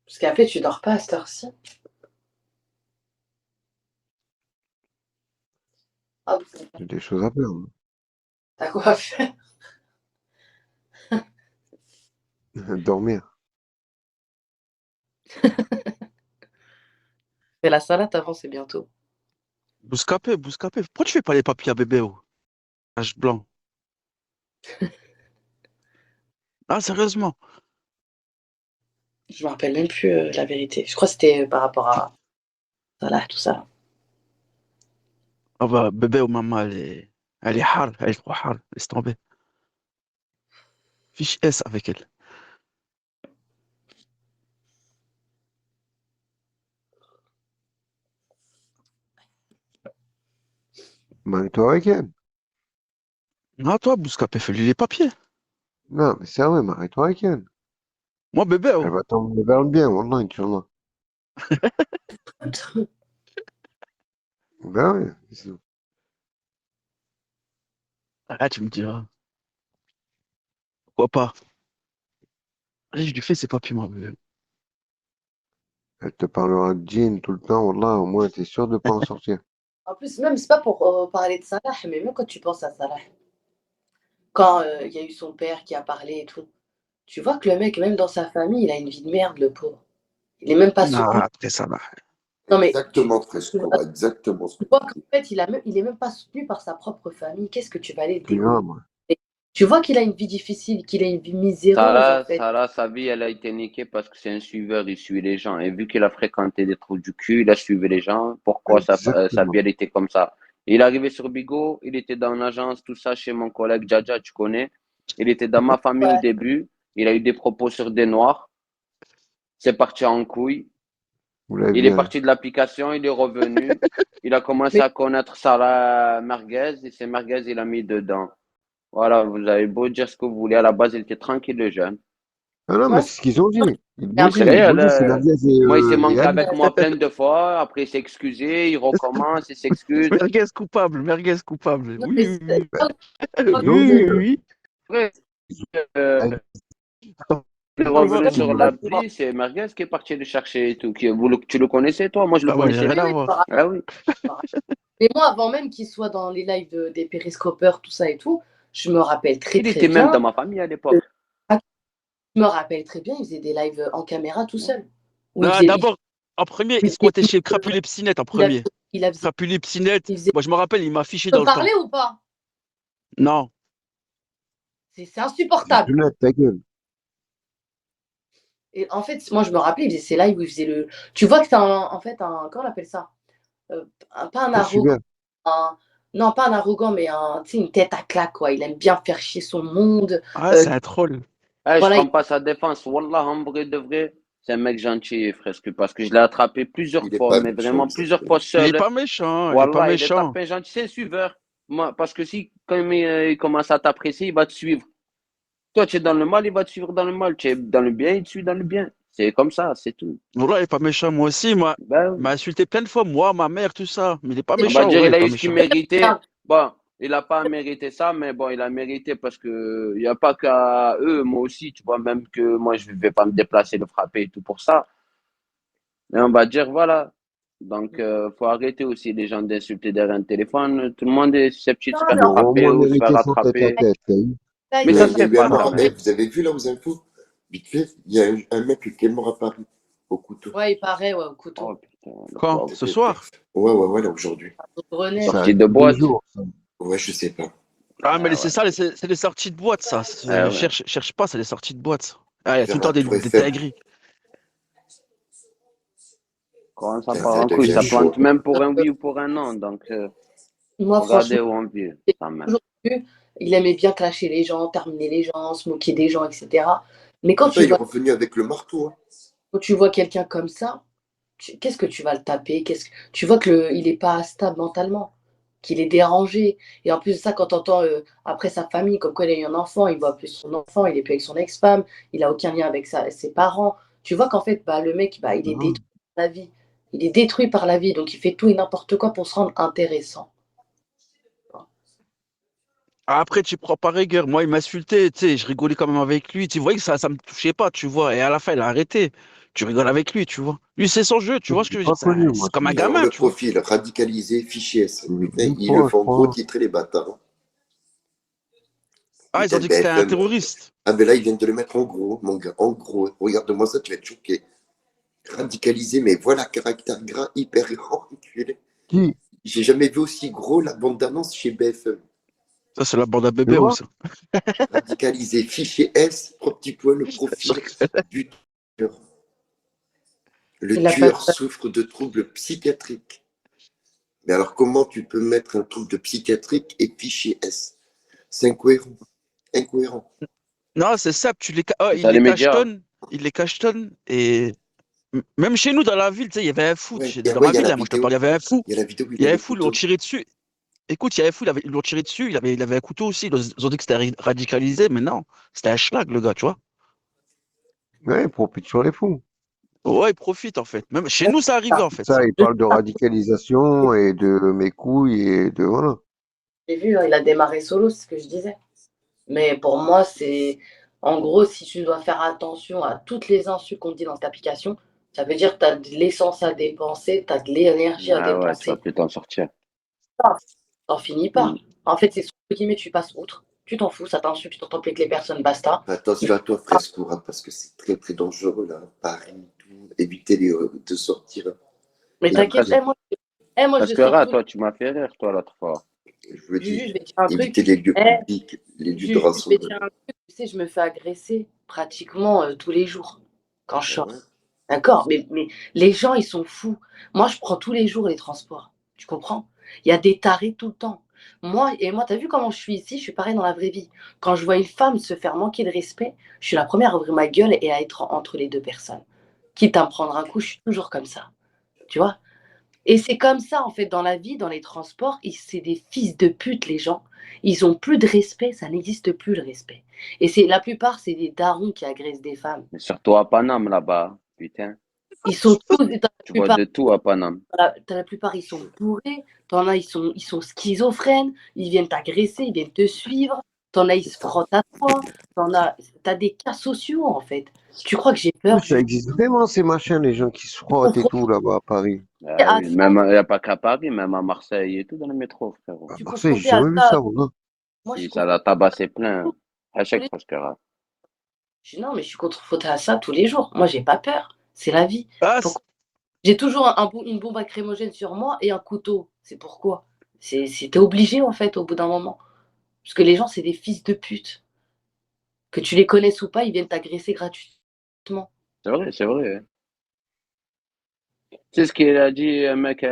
Parce qu'après, tu dors pas à cette heure-ci. Hop, J'ai des choses à faire. t'as quoi à faire? Dormir. Fais la salade avant, c'est bientôt. Bouscapé. Pourquoi tu fais pas les papiers à bébé, oh? Tache blanc. Ah, sérieusement. Je me rappelle même plus la vérité. Je crois que c'était par rapport à Salah, tout ça. Ah bah, bébé ou maman, elle est hard, elle est trop hard. Laisse tomber. Fiche S avec elle. Marie-toi avec elle. Ah, toi, Bouscapé, fais-lui les papiers. Non, mais c'est vrai, marie-toi avec elle. Moi, bébé, Elle oh. va t'emmener vers le bien, Wallah, Inch'Allah. Ben oui. Ah, tu me diras. Pourquoi pas? Allez, je lui fais ses papiers, moi, bébé. Elle te parlera de djinn tout le temps, Wallah, au moins t'es sûr de pas en sortir. En plus, même, c'est pas pour parler de Salah, mais même quand tu penses à Salah, quand il y a eu son père qui a parlé et tout, tu vois que le mec, même dans sa famille, il a une vie de merde, le pauvre. Il est même pas Non, soutenu. après ça, là. Non, mais Exactement, tu Fresco, exactement ce que tu vois tu qu'en dis. fait, il est même pas soutenu par sa propre famille. Qu'est-ce que tu vas aller C'est dégoûter? grave, moi. Tu vois qu'il a une vie difficile, qu'il a une vie miséreuse, en fait. Salah, sa vie, elle a été niquée parce que c'est un suiveur, il suit les gens. Et vu qu'il a fréquenté des trous du cul, il a suivi les gens. Pourquoi sa Exactement. vie, elle était comme ça? Il est arrivé sur Bigo, il était dans une agence, tout ça, chez mon collègue Djadja, tu connais. Il était dans ma famille au Ouais. début. Il a eu des propos sur des noirs. C'est parti en couille. Vous l'avez Il est vu, hein. parti de l'application, il est revenu. Il a commencé Mais à connaître Salah Merguez et c'est Merguez, il a mis dedans. Voilà, vous avez beau dire ce que vous voulez. À la base, il était tranquille, le jeune. Ah non, mais moi, c'est ce qu'ils ont dit. Ils et l'ont après, dit, C'est réel. c'est Merguez Moi, il s'est et manqué Ali. avec moi plein de fois. Après, il s'est excusé, il recommence, il s'excuse. Merguez coupable, merguez coupable. non, mais Oui, oui, Ben, oui. ils Oui, l'ont dit, oui, hein. oui. Après, euh, il est On va revenu pas. sur l'appli, c'est Merguez qui est parti le chercher et tout. Tu le connaissais, toi? Moi, je le Ah, moi, j'ai connaissais rien oui, à oui, voir. Ah oui. mais moi, avant même qu'il soit dans les lives des périscopeurs, tout ça et tout, je me rappelle très Il très était même dans bien. ma famille à l'époque. Je me rappelle très bien, il faisait des lives en caméra tout seul. Où il Non, faisait, d'abord, en premier, il il squattait faisait- chez Crapulé-Psinette en il a- premier. il a- Crapulé-Psinette, il faisait- moi, je me rappelle, il m'a affiché Tu dans peux le temps. parler ou pas? Non. C'est C'est insupportable. tout net, ta gueule. Et en fait, moi, je me rappelais, il faisait ses lives où il faisait le. Tu vois que c'est en fait un. Comment on appelle ça? Pas un Un arrogant. suiveur. Non, pas un arrogant, mais tu sais, une tête à claque, quoi. Il aime bien faire chier son monde. Ah, c'est un troll. Eh, je Voilà. prends pas sa défense. Wallah, en vrai de vrai, c'est un mec gentil, fresque, parce que je l'ai attrapé plusieurs Il n'est fois, pas mais méchant, vraiment plusieurs exactement. fois Il est seul. pas méchant, il est pas Wallah, il est méchant. tapé gentil, c'est un suiveur. Moi, parce que si, quand il commence à t'apprécier, il va te suivre. Toi, tu es dans le mal, il va te suivre dans le mal. Tu es dans le bien, il te suit dans le bien. C'est comme ça, c'est tout. Voilà, il est pas méchant. Moi aussi, moi, Ben, il m'a insulté plein de fois, moi, ma mère, tout ça. Mais il est pas on va méchant, dire, ouais, il il est a pas eu ce qu'il méchant. méritait. Regarde, Bon, il n'a pas mérité ça, mais bon, il a mérité parce que il n'y a pas qu'à eux, moi aussi, tu vois, même que moi, je ne vais pas me déplacer, le frapper et tout pour ça. Mais on va dire, voilà. Donc, faut arrêter aussi les gens d'insulter derrière un téléphone. Tout le monde est susceptible de non, se faire Il mais aurait au frapper moins ou se faire mérité son tête à attraper. tête, t'as vu. là, Mais Il y il a, ça est se il y a fait eu un pas quand mort. en Eh, même. vrai. vous avez vu là aux infos? Vite fait, il y a un mec qui est mort à Paris au couteau. Ouais, il paraît, ouais, au couteau. Oh putain, le Quand? pauvre. Ce soir? Ouais, là aujourd'hui. Au Grenelle. Ça a Sortie fait de 2 boîte. jours, ça. Ouais, je sais pas. Ah, mais Ah c'est ouais. ça, c'est les sorties de boîte, ça. Ah ouais. Cherche pas, c'est les sorties de boîte. Ah, il y a tout le Vers la temps Tour des Eiffel. dingueries. Quand ça Putain, part ça en couille, devient ça chaud. plante même pour un oui ou pour un non. Donc, Moi, regardez franchement, où on vit, j'ai quand même. toujours vu, il aimait bien clasher les gens, terminer les gens, se moquer des gens, etc. Mais quand Putain, tu il est vois, revenu avec le marteau. Hein. quand tu vois quelqu'un comme ça, qu'est-ce que tu vas le taper? Tu vois qu'il n'est pas stable mentalement, qu'il est dérangé. Et en plus de ça, quand tu entends après sa famille, comme quoi il a eu un enfant, il voit plus son enfant, il est plus avec son ex-femme, il n'a aucun lien avec ses parents. Tu vois qu'en fait, bah, le mec, bah, il est Non. détruit par la vie. Il est détruit par la vie, donc il fait tout et n'importe quoi pour se rendre intéressant. Après, tu prends pas rigueur. Moi, il m'insultait, tu sais, je rigolais quand même avec lui. Tu voyais que ça me touchait pas, tu vois. Et à la fin, il a arrêté. Tu rigoles avec lui, tu vois. Lui, c'est son jeu, tu vois ce Je que je l'ai veux dire. pas connu, moi, C'est comme un celui-là. Alors, gamin, le tu vois. profil radicalisé, fichier S. Putain, Une ils le fois, je font gros crois. titrer les bâtards. Hein. Ah, ils ont Putain, dit que c'était un BFM. terroriste. Ah, mais là, ils viennent de le mettre en gros, mon gars. En gros. Regarde-moi ça, tu vas être choqué. radicalisé, mais voilà, caractère gras, hyper enculé. Qui? J'ai jamais vu aussi gros la bande d'annonce chez BFM. Ça, c'est la bande à Tu bébé ou vois? ça? Radicalisé, fichier S, 3 petits points, le profil, buteur. Le Il a pas. tueur souffre de troubles psychiatriques. Mais alors, comment tu peux mettre un trouble de psychiatrique et fichier S? C'est incohérent. Incohérent. Non, c'est ça, C'est il ça les les médias. cachetonne, il les cachetonne, et même chez nous dans la ville, tu sais, il y avait un fou, Ouais, dans ouais, ma il y a ville, la hein, moi je te parle, vidéo. il y avait un fou, Il y a la vidéo où il il y a avait un le fou, ils l'ont couteau. tiré dessus. Écoute, il y avait un fou, ils l'ont tiré dessus, il avait un couteau aussi, ils ont dit que c'était radicalisé, mais non, c'était un schlag, le gars, tu vois. Ouais, il profite sur les fous. Ouais, il profite en fait. Même chez nous, ça arrivait en fait, Ça, ça. il parle de radicalisation et de mes couilles et de voilà. J'ai vu, hein, il a démarré solo, c'est ce que je disais. Mais pour moi, c'est. En gros, si tu dois faire attention à toutes les insultes qu'on te dit dans cette application, ça veut dire que tu as de l'essence à dépenser, tu as de l'énergie à Ah ouais, tu vas dépenser. plus t'en sortir. T'en finis pas. Mm. En fait, c'est sur le guillemets, tu passes outre. Tu t'en fous, ça t'insulte, tu t'entends plus avec les personnes, basta. Attention à toi, Frescourt, hein, parce que c'est très très dangereux là. Paris, tout. Évitez de sortir. Mais Et t'inquiète, après, moi, Parce je que sors Ra, tous les toi, tu m'as fait rire, toi, l'autre fois. je me Juju, dis, je vais te dire un truc. évitez les lieux Eh, publics, les lieux de Juju, je vais te dire rassemblement. un truc. Tu sais, je me fais agresser pratiquement tous les jours quand je Ah ouais. sors. D'accord? Mais les gens, ils sont fous. Moi, je prends tous les jours les transports. Tu comprends? Il y a des tarés tout le temps. Moi, t'as vu comment je suis ici? Je suis pareil dans la vraie vie. Quand je vois une femme se faire manquer de respect, je suis la première à ouvrir ma gueule et à être entre les deux personnes. Quitte à me prendre un coup, je suis toujours comme ça. Tu vois? Et c'est comme ça, en fait, dans la vie, dans les transports, c'est des fils de pute, les gens. Ils ont plus de respect, ça n'existe plus le respect. Et la plupart, c'est des darons qui agressent des femmes. Mais surtout à Paname, là-bas. Putain. Ils sont tous, dans la Tu vois plupart, de tout à Paname. T'as la plupart, ils sont bourrés. T'en as, ils sont schizophrènes. Ils viennent t'agresser, ils viennent te suivre. T'en as, ils se frottent à toi. T'as des cas sociaux, en fait. Tu crois que j'ai Oui, peur ça du existe vraiment, ces machins, les gens qui se frottent et tout là-bas à Paris. Ah à oui, ça, même, il n'y a pas qu'à Paris, même à Marseille et tout dans le métro, frérot. À tu Marseille, j'ai confronté à jamais vu ça. ça, moi. Moi, je Si suis ça confrontée l'a tabassé plein. À tous chaque les fois, que Ra. Non, mais je suis confrontée à ça tous les jours. Moi, j'ai pas peur. C'est la vie. Ah, Pourquoi J'ai toujours une bombe lacrymogène sur moi et un couteau. C'est pourquoi T'es obligé, en fait, au bout d'un moment. Parce que les gens, c'est des fils de pute. Que tu les connaisses ou pas, ils viennent t'agresser gratuitement. C'est vrai, c'est vrai. Hein. Tu sais ce qu'il a dit, un mec, je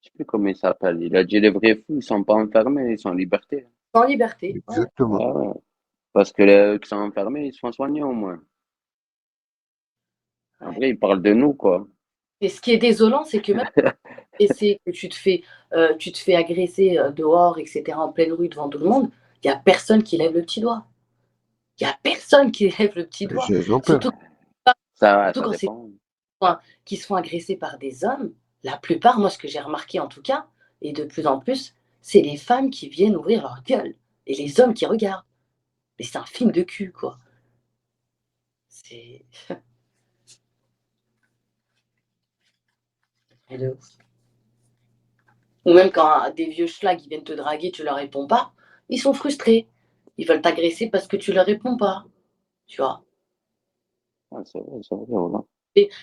sais plus comment il s'appelle. Il a dit les vrais fous, ils sont pas enfermés, ils sont en liberté. En liberté. Ouais. Exactement. Ah ouais. Parce que les qui sont enfermés, ils se font soigner au moins. Ouais. Après, ils parlent de nous, quoi. Et ce qui est désolant, c'est que même si que tu te fais agresser dehors, etc., en pleine rue devant tout le monde, il n'y a personne qui lève le petit doigt. Il n'y a personne qui lève le petit Les doigt. gens, ils ont peur. Surtout, surtout Ça quand c'est dépend. qui se font agresser par des hommes, la plupart, moi, ce que j'ai remarqué en tout cas, et de plus en plus, c'est les femmes qui viennent ouvrir leur gueule et les hommes qui regardent. Mais c'est un film de cul, quoi. C'est. de ouf. Ou même quand des vieux schlags ils viennent te draguer, tu leur réponds pas, ils sont frustrés. Ils veulent t'agresser parce que tu leur réponds pas. Tu vois. Ah, c'est vrai, voilà.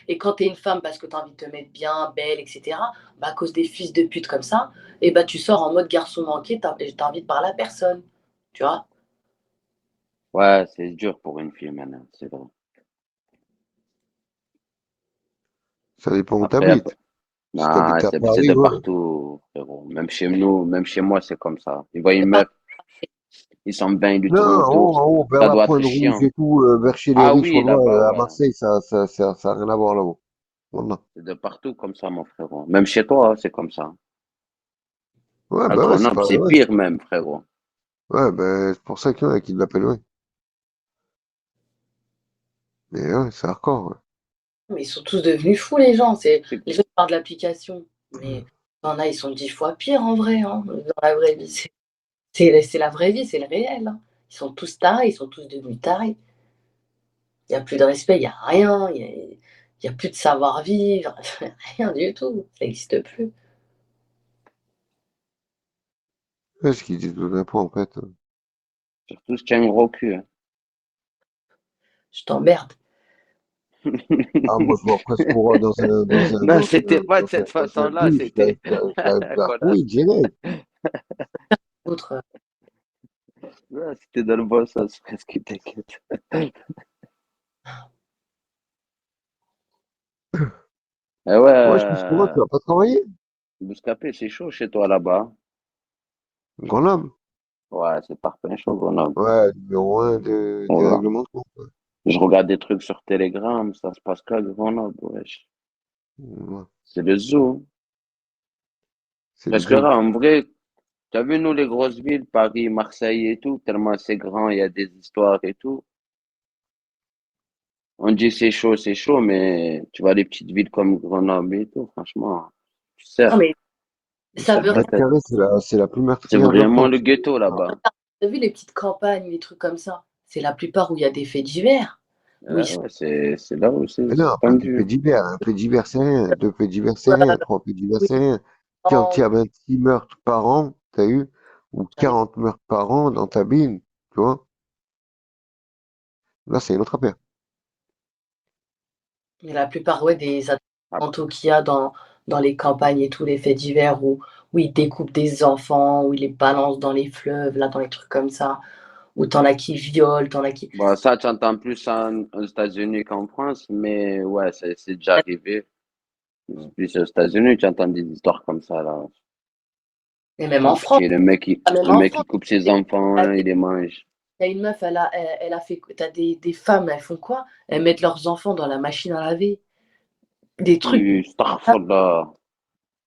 Et quand t'es une femme parce que t'as envie de te mettre bien, belle, etc., bah, à cause des fils de pute comme ça, et bah, tu sors en mode garçon manqué, t'as envie de parler à personne. Tu vois. Ouais, c'est dur pour une fille maintenant, c'est vrai. Ça dépend où Après, t'habites. Si non, t'habites à c'est Paris, de ouais. partout, frérot. Même chez nous, même chez moi, c'est comme ça. Ils voient une C'est pas meuf, ils sont bien, ils lui Non, tournent autour. en haut, vers Ça la doit être Pointe Rouge chiant. et tout, vers chez les Ah riches, oui, wallah, là-bas, à ouais. Marseille, ça a rien à voir là-bas. Wallah. C'est de partout comme ça, mon frérot. Même chez toi, hein, c'est comme ça. Ouais, À bah ouais, c'est Grenoble, pas c'est ouais. pire même, frérot. Ouais, ben c'est pour ça qu'il y en a qui l'appellent, ouais. Mais ouais, c'est hardcore, ouais. Mais ils sont tous devenus fous, les gens. C'est Les gens parlent de l'application. Mais t'en as, ils sont 10 fois pires en vrai. Hein. Dans la vraie vie, c'est la vraie vie, c'est le réel. Hein. Ils sont tous tarés, ils sont tous devenus tarés. Il n'y a plus de respect, il n'y a rien. Il y a plus de savoir-vivre. Rien du tout. Ça n'existe plus. Ouais, ce qu'ils disent tout d'un coup, en fait. surtout si tu as un gros cul. Hein. Je t'emmerde. Ah, moi, je vois presque pour Non, c'était pas de cette dans un façon-là, bus, c'était j'arrive vers connasse. oui, direct. Autre, Ouais, c'était dans le bon sens, presque, t'inquiète. Eh ouais, Ouais, je suis souvent, tu vas pas travailler? Bouscapé, c'est chaud chez toi là-bas. Grenoble? Ouais, c'est parfait, chaud, Grenoble. Ouais, numéro un des Ouais. règlements de compte. Ouais. Je regarde des trucs sur Telegram, ça se passe qu'à Grenoble, wesh. Ouais, C'est le zoo. c'est le Parce que zoo. là, en vrai, t'as vu, nous, les grosses villes, Paris, Marseille et tout, tellement c'est grand, il y a des histoires et tout. On dit c'est chaud, mais tu vois les petites villes comme Grenoble et tout, franchement, tu non, sers, mais tu ça sers veut ta rien Mètre tête. carré, c'est la plus C'est meurtrière de vraiment le France. ghetto Ah, là-bas. T'as vu les petites campagnes, les trucs comme ça? C'est la plupart où il y a des faits divers. Où Ouais, ouais, c'est là où mais c'est non, pas des faits tendu. divers. Un fait divers, c'est rien. Deux faits divers, c'est Ouais, rien. Trois faits divers, oui, c'est rien. Quand il y a 26 meurtres par an, t'as eu, ou 40 meurtres par an dans ta ville, tu vois, là, c'est une autre affaire. mais la plupart, ouais, des Ah, attentats qu'il y a dans les campagnes et tous les faits divers où ils découpent des enfants, où ils les balancent dans les fleuves, là, dans les trucs comme ça, où t'en as qui violent, t'en as qui. bah, ça, tu entends plus aux États-Unis qu'en France, mais ouais, c'est déjà arrivé. Plus aux États-Unis, tu entends des histoires comme ça, là. Et même en Un France, petit, même le en mec, France, il coupe ses enfants, hein, il les mange. t'as une meuf, elle a fait. T'as des femmes, elles font quoi? Elles mettent leurs enfants dans la machine à laver. Des trucs. Oui, astaghfirullah.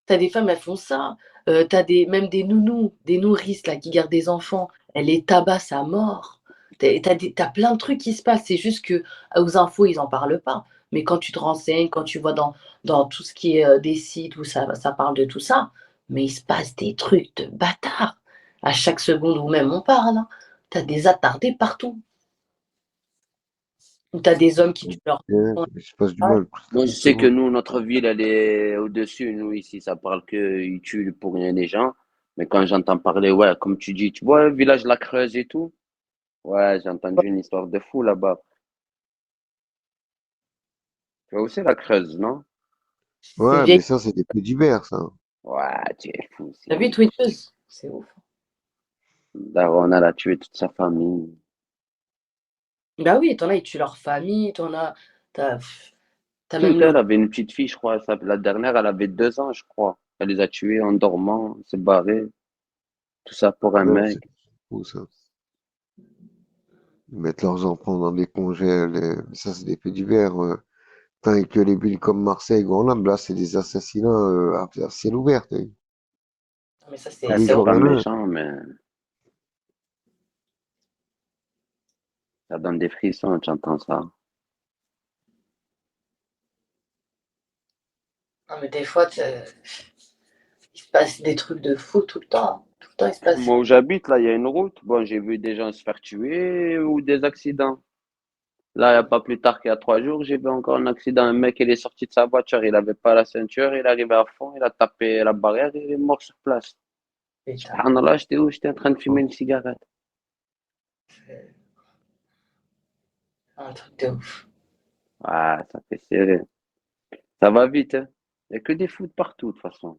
T'as des femmes, elles font ça. Même des nounous, des nourrices là, qui gardent des enfants, elles les tabassent à mort. T'as plein de trucs qui se passent. C'est juste que aux infos, ils n'en parlent pas. Mais quand tu te renseignes, quand tu vois dans tout ce qui est des sites où ça parle de tout ça, mais il se passe des trucs de bâtards. À chaque seconde où même on parle, hein. T'as des attardés partout. Ou t'as des hommes qui tuent leurs enfants. Il se passe du mal Moi, je toute sais que seconde. nous, notre ville, elle est au-dessus. Nous, ici, ça parle qu'ils tuent pour rien les gens. Mais quand j'entends parler, ouais, comme tu dis, tu vois, le village La Creuse et tout. Ouais, j'ai entendu une histoire de fou là-bas. Tu vois aussi La Creuse, non? C'est Ouais, vieille. mais ça, c'est des faits divers, ça. Ouais, tu es fou, c'est T'as vu ouf. Twitteuse? C'est ouf. Daron, elle a tué toute sa famille. Bah oui, t'en as, ils tuent leur famille, t'as, t'as même Toute, le. elle avait une petite fille, je crois. La dernière, elle avait 2 ans, je crois. Elle les a tués en dormant, elle s'est barrée. Tout ça pour un Non, c'est mec. fou, ça. Ils mettent leurs enfants dans des congèles. Ça, c'est des faits divers. Tandis que les villes comme Marseille, Grenoble, là, c'est des assassinats à ciel ouvert. T'as vu. Mais ça, Tous Ouais, les c'est c'est jours, pas il y en a un. méchant, mais ça donne des frissons, tu entends ça. Non, mais des fois, il se passe des trucs de fou tout le temps. Tout le temps, il se passe. Moi où j'habite, là, il y a une route. Bon, j'ai vu des gens se faire tuer ou des accidents. Là, il n'y a pas plus tard qu'il y a 3 jours, j'ai vu encore un accident. Un mec, il est sorti de sa voiture, il n'avait pas la ceinture, il est arrivé à fond, il a tapé la barrière, il est mort sur place. Putain, Subhanallah, j'étais où? J'étais en train de fumer une cigarette. c'est un truc de ouf. Ah, ça fait serrer. Ça va vite, hein. Il n'y a que des foot partout, de toute façon.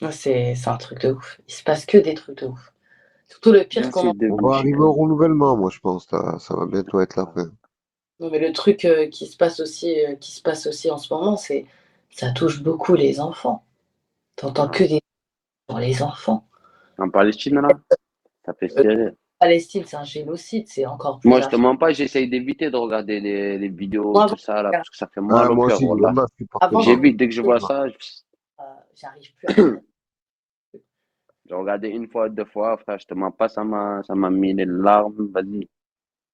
Non, c'est un truc de ouf. Il se passe que des trucs de ouf. Surtout le pire Merci comment. de On va arriver bouger. au renouvellement, moi, je pense. Ça va bientôt être la fin. Non, mais le truc qui se passe aussi en ce moment, c'est ça touche beaucoup les enfants. T'entends que Ouais. des sur les enfants. En Palestine, là, ça fait Euh, serrer. Palestine, c'est un génocide, c'est encore plus Moi, je te affreux. mens pas, j'essaye d'éviter de regarder les vidéos, Moi, tout ça, là, parce que ça fait Ah, mal au moi cœur, aussi, voilà. là-bas, je supporte avant de pas. regarder, J'évite, dès que je vois ça, j'arrive plus à regarder. j'ai regardé une fois, 2 fois, frère, je te mens pas, ça m'a mis les larmes, vas-y.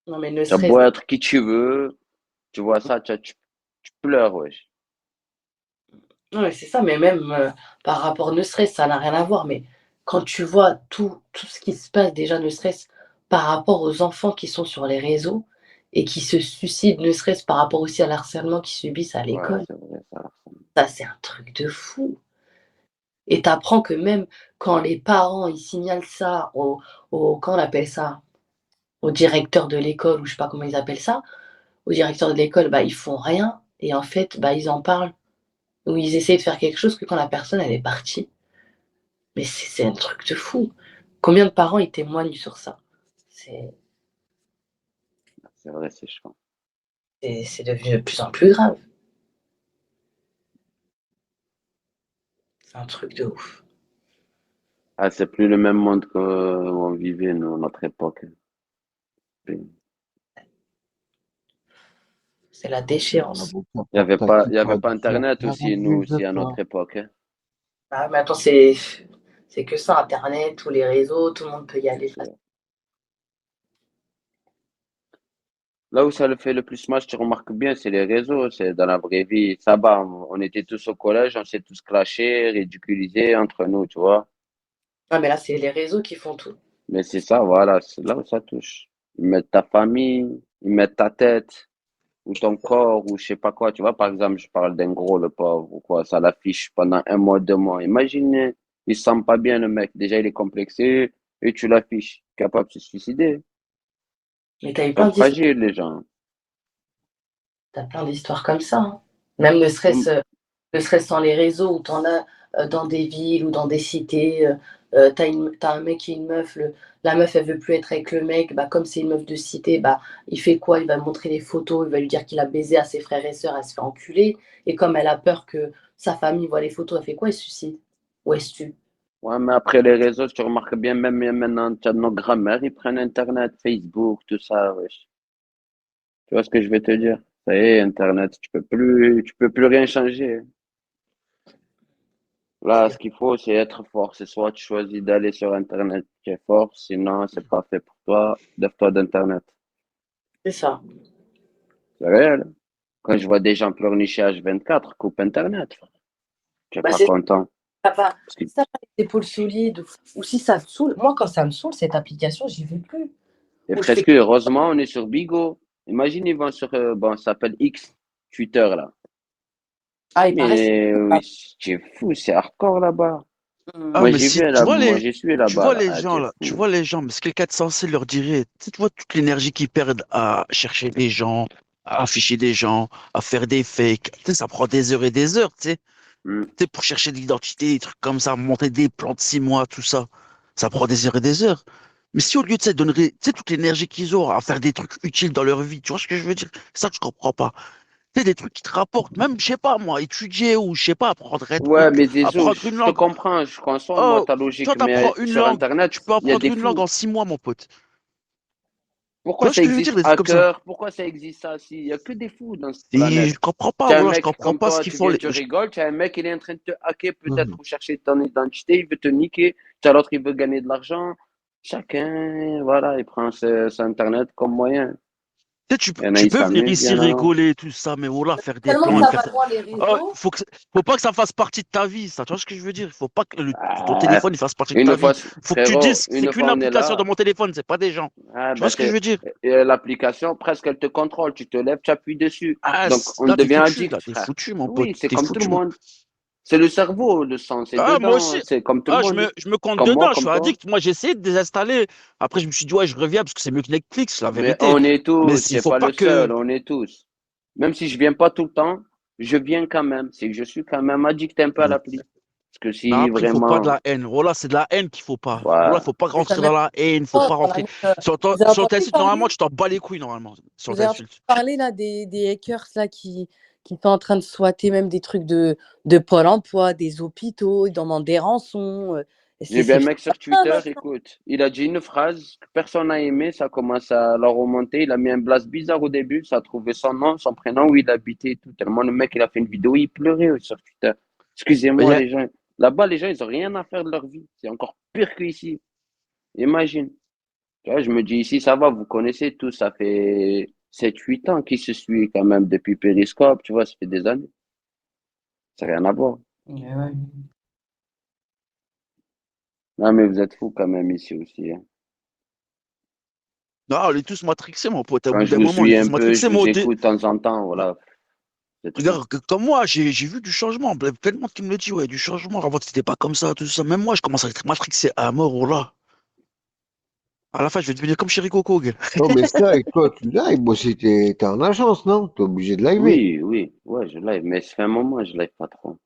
Non, mais ne Tu as serait-ce. beau être qui tu veux, tu vois ça, tu pleures, wesh. Ouais, c'est ça, mais même par rapport, ne serait-ce, ça n'a rien à voir, mais quand tu vois tout ce qui se passe déjà, ne serait-ce par rapport aux enfants qui sont sur les réseaux et qui se suicident, ne serait-ce par rapport aussi à l'harcèlement qu'ils subissent à Ouais, l'école, c'est vrai, ça. ça c'est un truc de fou. Et t'apprends que même quand les parents ils signalent ça comment on appelle ça, au directeur de l'école ou je sais pas comment ils appellent ça, au directeur de l'école, bah, ils font rien et en fait, bah, ils en parlent ou ils essayent de faire quelque chose que quand la personne, elle est partie. Mais c'est un truc de fou. Combien de parents, ils témoignent sur ça? C'est C'est vrai, c'est chiant. c'est devenu de plus en plus grave. C'est un truc de ouf. Ah, c'est plus le même monde qu'on vivait, nous, à notre époque. C'est la On a déchéance. beaucoup de Il y avait pas Internet aussi, nous aussi, à notre époque, hein. Ah, mais attends, c'est que ça, internet, tous les réseaux, tout le monde peut y aller. Là où ça le fait le plus mal, je te remarque bien, c'est les réseaux, c'est dans la vraie vie. Ça va, on était tous au collège, on s'est tous clashés, ridiculisés entre nous, tu vois. Ah, mais là, c'est les réseaux qui font tout. Mais c'est ça, voilà, c'est là où ça touche. Ils mettent ta famille, ils mettent ta tête, ou ton corps, ou je sais pas quoi, tu vois. Par exemple, je parle d'un gros, le pauvre, ou quoi, ça l'affiche pendant un mois, 2 mois. Imagine, il se sent pas bien, le mec. Déjà, il est complexé, et tu l'affiches, capable de se suicider. Mais t'as eu Pas plein d'histoires, fragile, les gens. t'as plein d'histoires comme ça, hein. Même Comme- ne serait-ce sans les réseaux où t'en as dans des villes ou dans des cités. T'as un mec et une meuf, la meuf elle veut plus être avec le mec, bah, comme c'est une meuf de cité, bah, il fait quoi? Il va montrer les photos, il va lui dire qu'il a baisé à ses frères et sœurs, elle se fait enculer. Et comme elle a peur que sa famille voit les photos, elle fait quoi? Elle se suicide. Ou elle se tue. Ouais, mais après les réseaux, tu remarques bien, même maintenant, tu as nos grands-mères, ils prennent Internet, Facebook, tout ça, wesh. Tu vois ce que je vais te dire? Ça y est, Internet, tu peux plus rien changer. Là, ce qu'il faut, c'est être fort. C'est soit tu choisis d'aller sur Internet, tu es fort, sinon, c'est pas fait pour toi. Lève-toi d'Internet. C'est ça. C'est réel. Quand je vois des gens pleurnicher H24, coupe Internet. Tu es Bah, pas c'est content. ça va. Parce que Si t'as pas les épaules solides, ou si ça te saoule, moi quand ça me saoule, cette application, j'y vais plus. Et Ou je fais presque, heureusement, on est sur Bigo. Imagine, ils vont sur, bon, ça s'appelle X, Twitter, là. ah, il paraît c'est Mais oui, c'est fou, c'est hardcore là-bas. Ah, Mmh. Moi, mais j'y si vais tu là, vois moi, les, j'y suis tu là-bas, vois là. les Ah, gens c'est là, tu fou. vois les gens, mais si quelqu'un de sensé leur dirait, tu vois toute l'énergie qu'ils perdent à chercher les gens, à afficher des gens, à faire des fakes, tu sais, ça prend des heures et des heures, Hmm. tu sais, pour chercher de l'identité, des trucs comme ça, monter des plans de 6 mois, tout ça, ça prend des heures et des heures. Mais si au lieu de ça, ils donneraient, tu sais, toute l'énergie qu'ils ont à faire des trucs utiles dans leur vie, tu vois ce que je veux dire? C'est ça que je comprends pas. Tu sais, des trucs qui te rapportent, même, je sais pas moi, étudier ou je sais pas, apprendre un Ouais, truc, mais Zizou, apprendre une je te langue. comprends, je conçois, moi, Oh, ta toi, logique, t'apprends mais une sur langue, tu Internet, peux il y a apprendre des une langue fous. en 6 mois, mon pote. Tu Pourquoi vois ce ça que je veux dire, existe des trucs comme ça? hacker? Pourquoi ça existe ça aussi? Il y a que des fous dans cette Et planète. je comprends pas, Tu as un voilà, je mec comprends comme pas ce toi, qu'ils tu font viens, les. tu rigoles, tu as un mec, il est en train de te hacker peut-être Mhm. pour chercher ton identité, il veut te niquer. Tu as l'autre, il veut gagner de l'argent. Chacun, voilà, il prend Internet comme moyen. Tu sais, tu, Il y en a, tu ils peux venir s'amusent, il y ici en a, non. rigoler, tout ça, mais voilà, faire des Tellement plans que et ça faire. va loin les Oh, réseaux. faut pas que ça fasse partie de ta vie, ça. Tu vois ce que je veux dire? Il faut pas que ton Ah, téléphone il fasse partie de ta une vie. fois, Faut que tu frérot, dises, c'est une qu'une fois on est application dans là. mon téléphone, c'est pas des gens. Ah, Tu vois bah ce que je veux dire? l'application, presque, elle te contrôle. Tu te lèves, tu appuies dessus. Ah, Donc, on là, t'es devient foutu, là, addict, t'es frère. foutu, mon pote, Oui, c'est t'es comme tout le foutu. monde. C'est le cerveau, le sang, c'est Ah, moi dedans, aussi. c'est comme tout le Ah, monde. je me compte Comme moi, dedans, je comme suis toi. addict. Moi, j'ai essayé de désinstaller. Après, je me suis dit, ouais, je reviens parce que c'est mieux que Netflix, la Mais vérité. on est Mais tous, il t'es faut pas pas le que. seul, on est tous. Même si je viens pas tout le temps, je viens quand même. C'est que je suis quand même addict un peu à l'appli. Parce que Non, si après, il faut pas de vraiment, la haine. Voilà, c'est de la haine qu'il faut pas. Voilà, il voilà. faut pas Et ça rentrer met dans la haine, il faut longtemps pas dans la rentrer. même. Vous avez Sur entendu t'insulte, normalement, parler? tu t'en bats les couilles, normalement, sur Vous avez entendu t'insulte. parler là des hackers là qui sont en train de squatter même des trucs de Pôle emploi, des hôpitaux, ils demandent des rançons. Et J'ai vu c'est un fou mec sur ça, Twitter, maintenant. écoute, il a dit une phrase que personne n'a aimé, ça commence à la remonter. Il a mis un blast bizarre au début, ça a trouvé son nom, son prénom, où il habitait et tout. Tellement le mec, il a fait une vidéo, il pleurait sur Twitter. Mais Excusez-moi, les gens. Là-bas, les gens, ils ont rien à faire de leur vie. C'est encore pire qu'ici. Imagine. Tu vois, je me dis, ici, ça va, vous connaissez tout, ça fait 7 8 ans qu'il se suit quand même depuis Periscope, tu vois, ça fait des années. Ça n'a rien à voir. Mais ouais. Non, mais vous êtes fous quand même ici aussi, hein. non, on est tous matrixés, mon pote. Au Quand bout je d'un vous moment, on suis est un tous peu, je matrixés. vous écoute de temps en temps, voilà, vous êtes fous. Regarde, comme moi, j'ai vu du changement. Plein de monde qui me le dit, ouais, du changement. Avant, c'était pas comme ça, tout ça. Même moi, je commence à être matrixé à mort, oh là. À la fin, je vais devenir comme Chéri Coco, gars. Non, mais ça, et toi, tu live. Moi, t'es en agence, non? T'es obligé de liver. Oui, oui, ouais, je live, mais ça fait un moment, je live pas trop.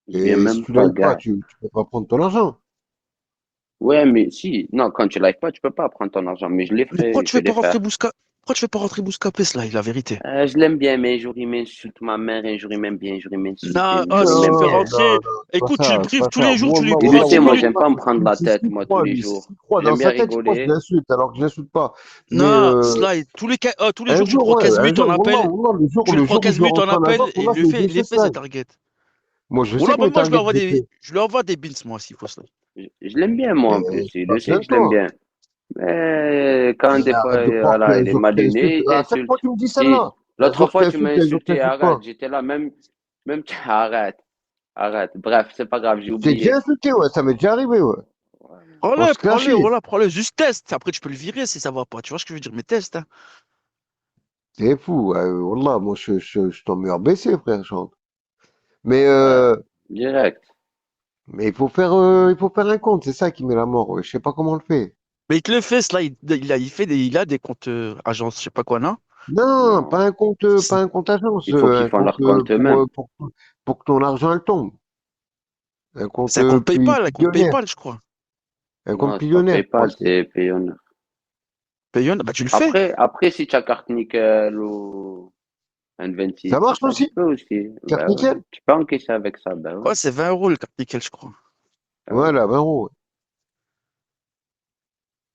Je viens Et si même tu pas, lives pas, gars. tu peux pas prendre ton argent. Ouais, mais si, non, quand tu live pas, tu peux pas prendre ton argent, mais je les Mais pourquoi ferai, tu je vais fais pas les rentrer faire. Bousca... Pourquoi tu fais pas rentrer Bouscapé, là, la vérité? Je l'aime bien, mais un jour il m'insulte ma mère, un jour il m'aime bien, un jour il m'insulte, Non, un ah, jour il si tu le m'aime fais Non, bien. rentrer, non, c'est pas écoute, tu le ça, c'est briefes pas tous ça. les jours, tu lui Il le briefes, sait, moi, j'aime pas me C'est ce prendre la c'est ce tête, qu'il moi, tous croit, les lui. C'est ce jours. qu'il croit. Dans J'aime bien sa tête, il croit que je rigoler. l'insulte, alors que je l'insulte pas. Mais non, Sly, tous les un jours, tu jour, prends ouais, 15 un minutes en jour, appel, wallah, tu le le prends jour où 15 je vais minutes en rentrer en appel agence, et wallah, je vais il les baisser fait, ses Sly. targets. Moi, je Ou sais là, que mes moi, targets baissés. je lui envoie des bins, moi, s'il faut, Sly. Je l'aime bien, moi, Mais en plus. j'ai Il pas le besoin sait que de je l'aime toi. bien. Mais quand Mais des fois, arrête de croire voilà, qu'un il est jour je mal luné, t'insulte. il À chaque fois, t'insulte. tu me dis Si, celle-là. Un l'autre jour je fois, tu t'insulte, m'as un jour je insulté, t'insulte arrête, pas. j'étais là, même, arrête, arrête. Bref, c'est pas grave, j'ai Je t'ai déjà oublié. insulté, ouais, ça m'est déjà arrivé, ouais. On se clashait. Voilà, prends-le, juste test. Après, tu peux le virer si ça va pas. Tu vois ce que je veux dire? Mais test, hein. C'est fou, ouais, wallah, moi, je t'en mets baissé, frère, chante. Mais, Ouais, euh, direct. mais il faut faire un compte, c'est ça qui met la mort, ouais. Je sais pas comment on le fait. Mais il te le fait, Sly. Il a des comptes agences, je sais pas quoi, non? Non, Non, pas un compte agence, il faut qu'ils un font compte leur compte eux-mêmes. pour que ton argent elle tombe. Un compte C'est un compte millionnaire. PayPal, je crois. Un compte Non, c'est pas millionnaire, quoi. PayPal, c'est Payoneer. Payon, bah tu le fais. Après, si tu as carte nickel ou Ça N26, tout marche ça, tu aussi, peux aussi. carte Bah ouais, nickel? tu peux encaisser avec ça, bah ouais. Ouais, c'est 20 euros le carte nickel, je crois. Bah ouais. Voilà, 20 euros.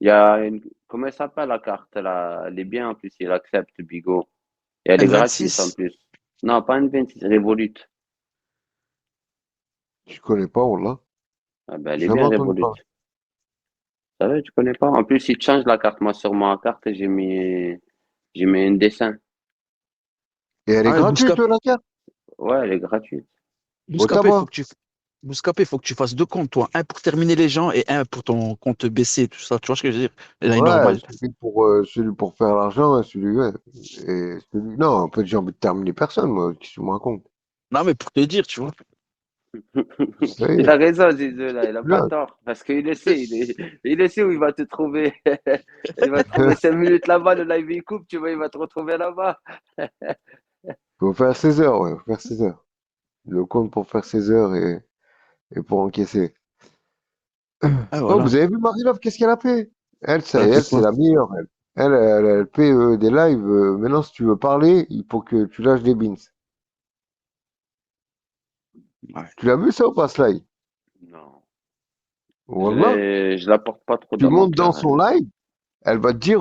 Il y a une, comment elle s'appelle la carte là? Elle est bien en plus, il accepte Bigo. Et elle est gratuite en N26. plus. Non, pas une 26, Revolut. Je connais pas, wallah. Ah ben, elle J'ai est jamais bien entendu Revolut. parler. Ça va, tu connais pas? En plus, il te change la carte. Moi, sur ma carte, j'ai mis un dessin. Et elle est Ah, gratuite, la carte? Ouais, elle est gratuite. Au Bouscapé, tabac. Bouscapé, faut que tu fasses deux comptes, toi. Un pour terminer les gens et un pour ton compte BC, tout ça. Tu vois ce que je veux dire? Là, il est Ouais, normal. celui pour faire l'argent, celui, ouais. Et celui, non, en fait, j'ai envie de terminer personne, moi, qui se me raconte. Non, mais pour te dire, tu vois. Ça y Il est, a raison, Zizou, là. Il a pas là. tort. Parce qu'il le sait. Il le sait où il va te trouver. Il va te trouver 5 minutes là-bas. Le live, il coupe. Tu vois, il va te retrouver là-bas. Faut faire 16 heures, ouais, faut faire 16 heures. Le compte pour faire 16 heures et pour encaisser. Ah, Oh, voilà. vous avez vu Marie-Love, qu'est-ce qu'elle a fait? Elle, ça, Elle a fait elle, c'est quoi? la meilleure, elle. Elle fait des lives. Maintenant, si tu veux parler, il faut que tu lâches des beans. Ouais. Tu l'as vu ça ou pas, Sly? Non. Wallah. Je la porte pas trop Tu dans mon montes dans cœur, son elle. live, elle va te dire,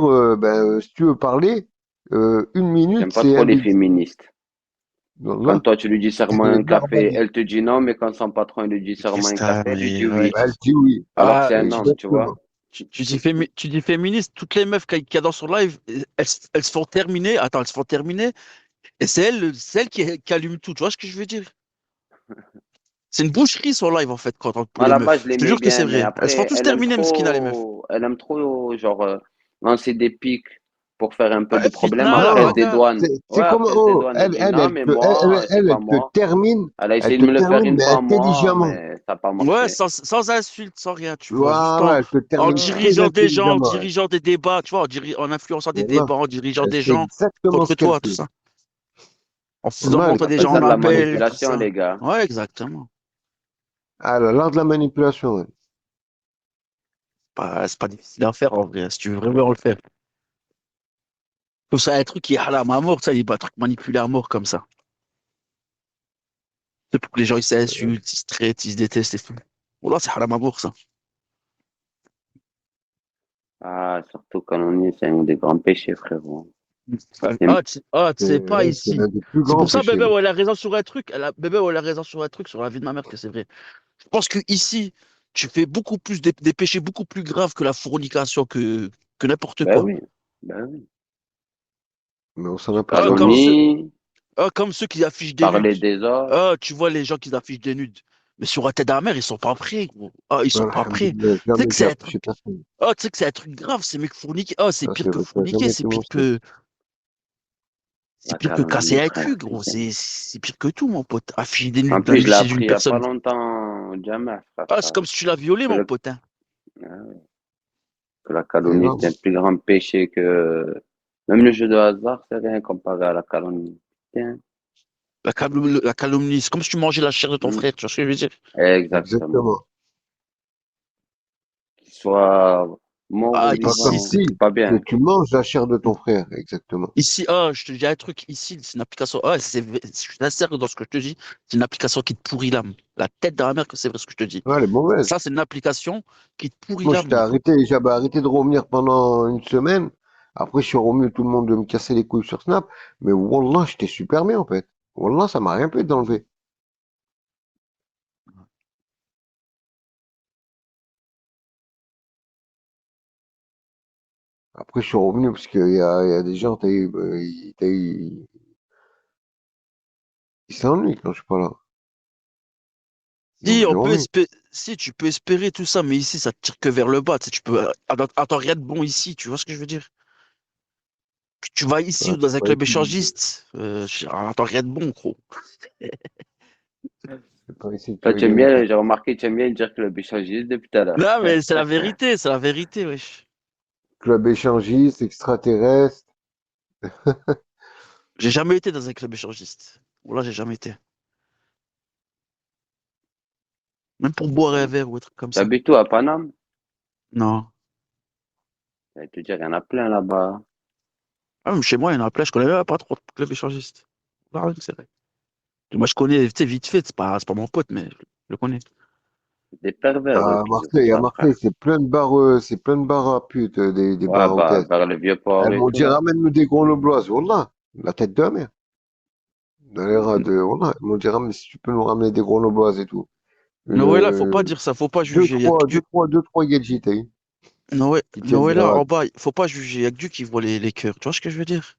si tu veux parler, une minute, J'aime pas c'est trop un les beans. féministes. Quand Wallah. toi, tu lui dis C'est serre-moi des un café, narvalises. elle te dit non, mais quand son patron lui dit serre-moi Qu'est-ce un que café, t'as, elle lui dit mais oui. ouais. Elle dit oui. Alors que Ah, c'est un homme, tu vois. Exactement. tu dis féministe, toutes les meufs qu'il y a dans son live, elles se font terminer. Attends, elles se font terminer. Et c'est elle qui allume tout. Tu vois ce que je veux dire? C'est une boucherie son live, en fait, pour Moi, les là-bas, je meufs. Je te l'aimais jure que bien, c'est mais vrai. Elles se font après, tous terminer, Meskina, les meufs. elle aime trop, genre, lancer des pics pour faire un peu de problème. Fitna, la Après, elle se Non, bagarre. dédouane. c'est Ouais, comme, après, elle se oh, dédouane. Elle dit non, mais moi, c'est pas moi. Elle a elle essayé de te me le faire termine, une mais fois, moi, intelligemment. mais ça n'a pas Ouais, marché. sans insulte, sans rien, tu vois. Juste Voilà, elle te en termine Ouais. très dirigeant des gens, en intelligemment. Ouais. dirigeant des débats, tu vois, en influençant des Wallah, débats, en dirigeant elle des sait gens exactement ce contre qu'elle toi, tout fait. ça. En faisant Wallah, elle est rentrer On des appelle gens très en ça de la appel, tout intelligente. manipulation, ça. les gars. Ouais, exactement. Ah, elle a l'art de la manipulation. Ouais. C'est pas difficile à faire, en vrai, si tu veux vraiment le faire. Faut ça, un truc qui est haram à mort, ça, il est pas un truc manipulé à mort comme ça. C'est pour que les gens, ils s'insultent, ils se traitent, ils se détestent et tout. Voilà, c'est haram à mort, ça. Ah, surtout quand on est, c'est un des grands péchés, frérot. Et Tu sais pas C'est ici. l'un des plus C'est grands pour ça, péchés. bébé, ouais, elle a raison sur un truc. Bébé, ouais, elle a raison sur un truc, sur la vie de ma mère, que c'est vrai. Je pense que ici, tu fais beaucoup plus des péchés beaucoup plus graves que la fornication, que n'importe ben quoi. oui, ben oui. Mais on s'en aperçoit Comme pas. ceux, Calomnie, comme ceux qui affichent des nudes. parler des autres. Tu vois les gens qui affichent des nudes. Mais sur la tête de la mer, ils sont pas prêts, gros. Ah, ils sont pas prêts. Alhamdoulilah, Tu sais jamais que j'ai c'est un affiché truc. personne. Oh, tu sais que c'est un truc grave, c'est mieux que fourniquer. Oh, c'est Ça, pire que ça a fourniquer, jamais été mon style. c'est La pire que casser calomnie, un frère, cul, tu gros. sais. C'est pire que tout, mon pote. Afficher des En nudes plus, je l'ai chez une appris il y a pas personne. longtemps, jamais, frère. Ah, c'est comme si tu l'as violé, Je mon le- pote, hein. Que la C'est calomnie, grave. c'est un plus grand péché que... Même le jeu de hasard, c'est rien comparé à la calomnie. Tiens. La calomnie, c'est comme si tu mangeais la chair de ton Mm. frère, tu vois ce que je veux dire? Exactement. Exactement. Qu'il soit mort ou Ah, C'est pas comme vivant, ici, si c'est pas bien. tu manges la chair de ton frère. Exactement. ici, je te dis un truc, ici, c'est une application. Je suis sincère dans ce que je te dis, c'est une application qui te pourrit l'âme. La tête de la mère que c'est vrai ce que je te dis. Ouais, elle est mauvaise. Ça, c'est une application qui te pourrit Moi, l'âme, mon pote. j'avais arrêté de revenir pendant une semaine. Après, je suis revenu, tout le monde de me casser les couilles sur Snap. Mais Wallah, j'étais super bien, en fait. Wallah, ça m'a rien fait d'enlever. Après, je suis revenu parce il y a des gens, ils s'ennuient quand je suis pas là. Donc, Si, j'ai remis. si, tu peux espérer tout ça, mais ici, ça te tire que vers le bas. Tu sais, tu peux, attends, rien de bon ici, tu vois ce que je veux dire? Tu vas ici Ouais, ou dans un c'est pas club ici, échangiste, attends, rien de bon, gros. c'est pas ici que tu Toi, vas tu aimes gagner ta bien, j'ai remarqué, tu aimes bien dire que le bichagiste depuis tout à l'heure. Non, mais c'est la vérité, wesh. club échangiste, extraterrestre. J'ai jamais été dans un club échangiste. Voilà, j'ai jamais été. Même pour boire un verre ou un truc comme ça. T'habites où à Paname? Non. J'allais te dire, il y en a plein là-bas. Ah, même chez moi, il y en a plein, je connais même pas trop de clubs échangistes. Voilà, c'est vrai. Moi, je connais, tu sais, vite fait, c'est pas mon pote, mais je le connais. Des pervers, eux, qui font À ça, Marseille, frère. c'est plein de bars à putes, des Ouais, bars à bah, hôtesses. vers le Vieux-Port Elles et m'ont tout, dit, là. ramène-nous des grenobloises. Wallah, la tête de la mer. Dans les rats de, wallah, ils m'ont dit, ramène, si tu peux nous ramener des grenobloises et tout. Noëlla, faut pas dire ça, faut pas juger. Il y a que Dieu. Deux, trois Yelchit, qui tiennent Noëlla, bien. en bas, faut pas juger. Il y a que Dieu qui voit les cœurs. Tu vois ce que je veux dire?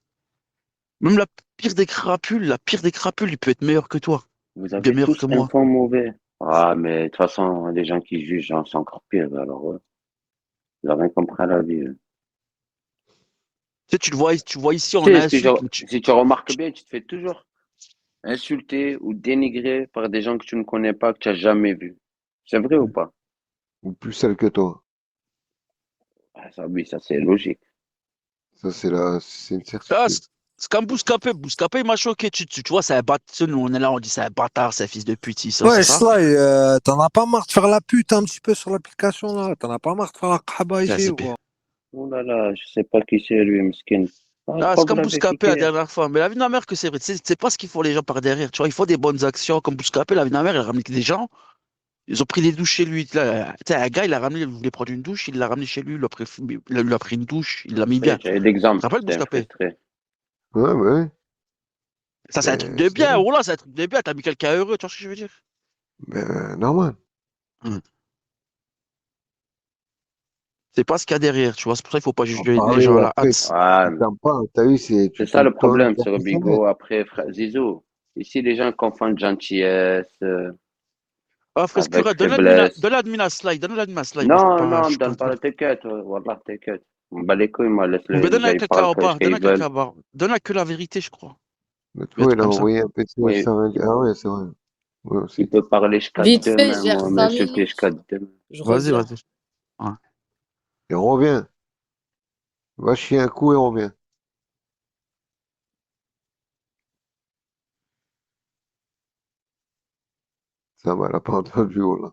Même la pire des crapules, il peut être meilleur que toi. Vous Bien avez meilleur tous que un moi. fond mauvais. Ah, mais de toute façon, les gens qui jugent, hein, c'est encore pire. Alors, ils n'ont rien compris à la vie. Tu sais, tu vois ici, Tu on sais, si, insulte, mais si tu remarques bien, tu te fais toujours insulter ou dénigrer par des gens que tu ne connais pas, que tu n'as jamais vus. C'est vrai ou pas? Ou plus celle que toi. Ah, ça, oui, ça c'est logique. Ça, c'est une Ah, certitude. c'est comme Bouscapé. Bouscapé, il m'a choqué. Tu vois, c'est un bâtard. Nous, on est là, on dit c'est un bâtard, c'est un fils de pute, ça, c'est Ouais, ça? Sly, t'en as pas marre de faire la pute un petit peu sur l'application là? T'en as pas marre de faire la khaba Tiens, ici c'est ou bien. quoi? Oh là là, je sais pas qui c'est lui, Miskin. Ah, Ah, pourquoi c'est vous comme l'avez Bouscapé la kické? dernière fois. Mais la vie de ma mère, que c'est vrai. C'est pas ce qu'il faut les gens par derrière. Tu vois, il faut des bonnes actions. Comme Bouscapé, la vie de ma mère, elle a ramené des gens. Ils ont pris des douches chez lui. Là, tu sais, un gars, il a ramené, il voulait prendre une douche, il l'a ramené chez lui, il lui a pris une douche, il l'a mis bien. Oui, Tu j'avais l'exemple, te rappelles, c'était un Bouscapé? frustré. Ouais, ouais. Ça, c'est un truc Ben, de c'est bien. Oh là, c'est un truc de bien. T'as mis quelqu'un heureux, tu vois ce que je veux dire? normal. Hum. C'est pas ce qu'il y a derrière, tu vois. C'est pour ça qu'il faut pas En juger les parler gens à la après, hâte. Ouais, tu t'en parles, t'as vu, c'est tu ça tombes le toi-même problème dans sur tes scénars. Bigo. Après, frère Zizou, ici, les gens confondent gentillesse Ah, avec Frescura, faiblesse. donne l'admin à Slide, donne l'admin à Slide. Moi, Non, non, je me suis pas donne pas trop. la t'inquiète. Wallah, t'inquiète. On bat les couilles, moi, Mais laisse-les. donne Déjà, à ils quelqu'un parlent en que ce bas, donne à qu'ils quelqu'un veulent. en bas. Donne à que la vérité, je crois. L'autre Il y a un fois, truc il a comme ça. envoyé un message Oui, sans rien dire. Ah ouais, c'est vrai. Ouais, il aussi. peut parler jusqu'à Vite fait, demain, gère moi, 5 m'insulter minutes. jusqu'à demain. Je Vas-y, reviens. vas-y. Ouais. Et revient. Va chier un coup et revient. Ça va, elle a pas entendu, oh là.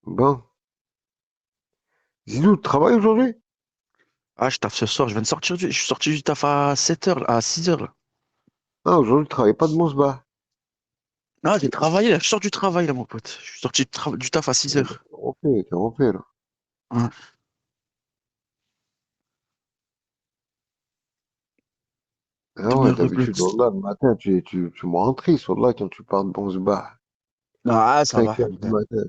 Bon. Zidou, tu travailles aujourd'hui? Ah, je taffe ce soir, je suis sorti du taf à 7h, à 6h, là. Ah, aujourd'hui, tu travailles pas de Mosba. Ah, j'ai travaillé, là. Je sors du travail, là, mon pote. Je suis sorti du taf à 6h. T'es refait, là. Ouais. Ah De ouais, me rebelote. d'habitude, Wallah, le matin, tu me rends triste, Wallah, quand tu pars de Mosba. Ah, ça va, 5 heures du alhamdoulilah. matin.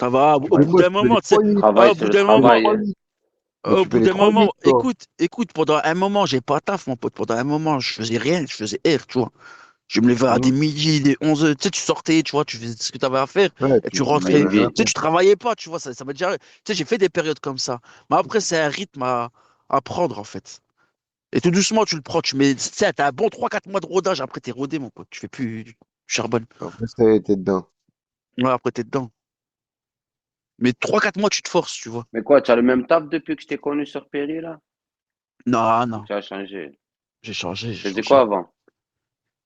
Ça va, Tu au fais bout quoi? d'un Tu fais les moment, tu sais, 3 litres. ah, Travail, au c'est bout le d'un Tu fais les moment, travail. 3 Hein. litres. Mais tu au fais bout les d'un 3 moment, litres, toi. pendant un moment, j'ai pas taf, mon pote. Pendant un moment, je faisais rien, je faisais air, tu vois. Je me levais à des Hein. midi, des 11h. Tu sais, tu sortais, tu vois, tu faisais ce que tu avais à faire Ouais, et tu Il rentrais. est t'avais rien à vite. Tu sais, faire. tu travaillais pas, tu vois. Ça m'a déjà. Tu sais, j'ai fait des périodes comme ça. Mais après, c'est un rythme à prendre, en fait. Et tout doucement, tu le prends. Tu mets. Tu sais, t'as un bon 3 4 mois de rodage. Après, t'es rodé, mon pote. Tu fais plus. Tu charbonnes. Après, ça y est, t'es dedans. Ouais, après, t'es dedans. Mais 3-4 mois, tu te forces, tu vois. Mais quoi, tu as le même taf depuis que je t'ai connu sur Péry, là? Non, Ou non. tu as changé? J'ai changé, Tu j'ai faisais quoi changé. avant?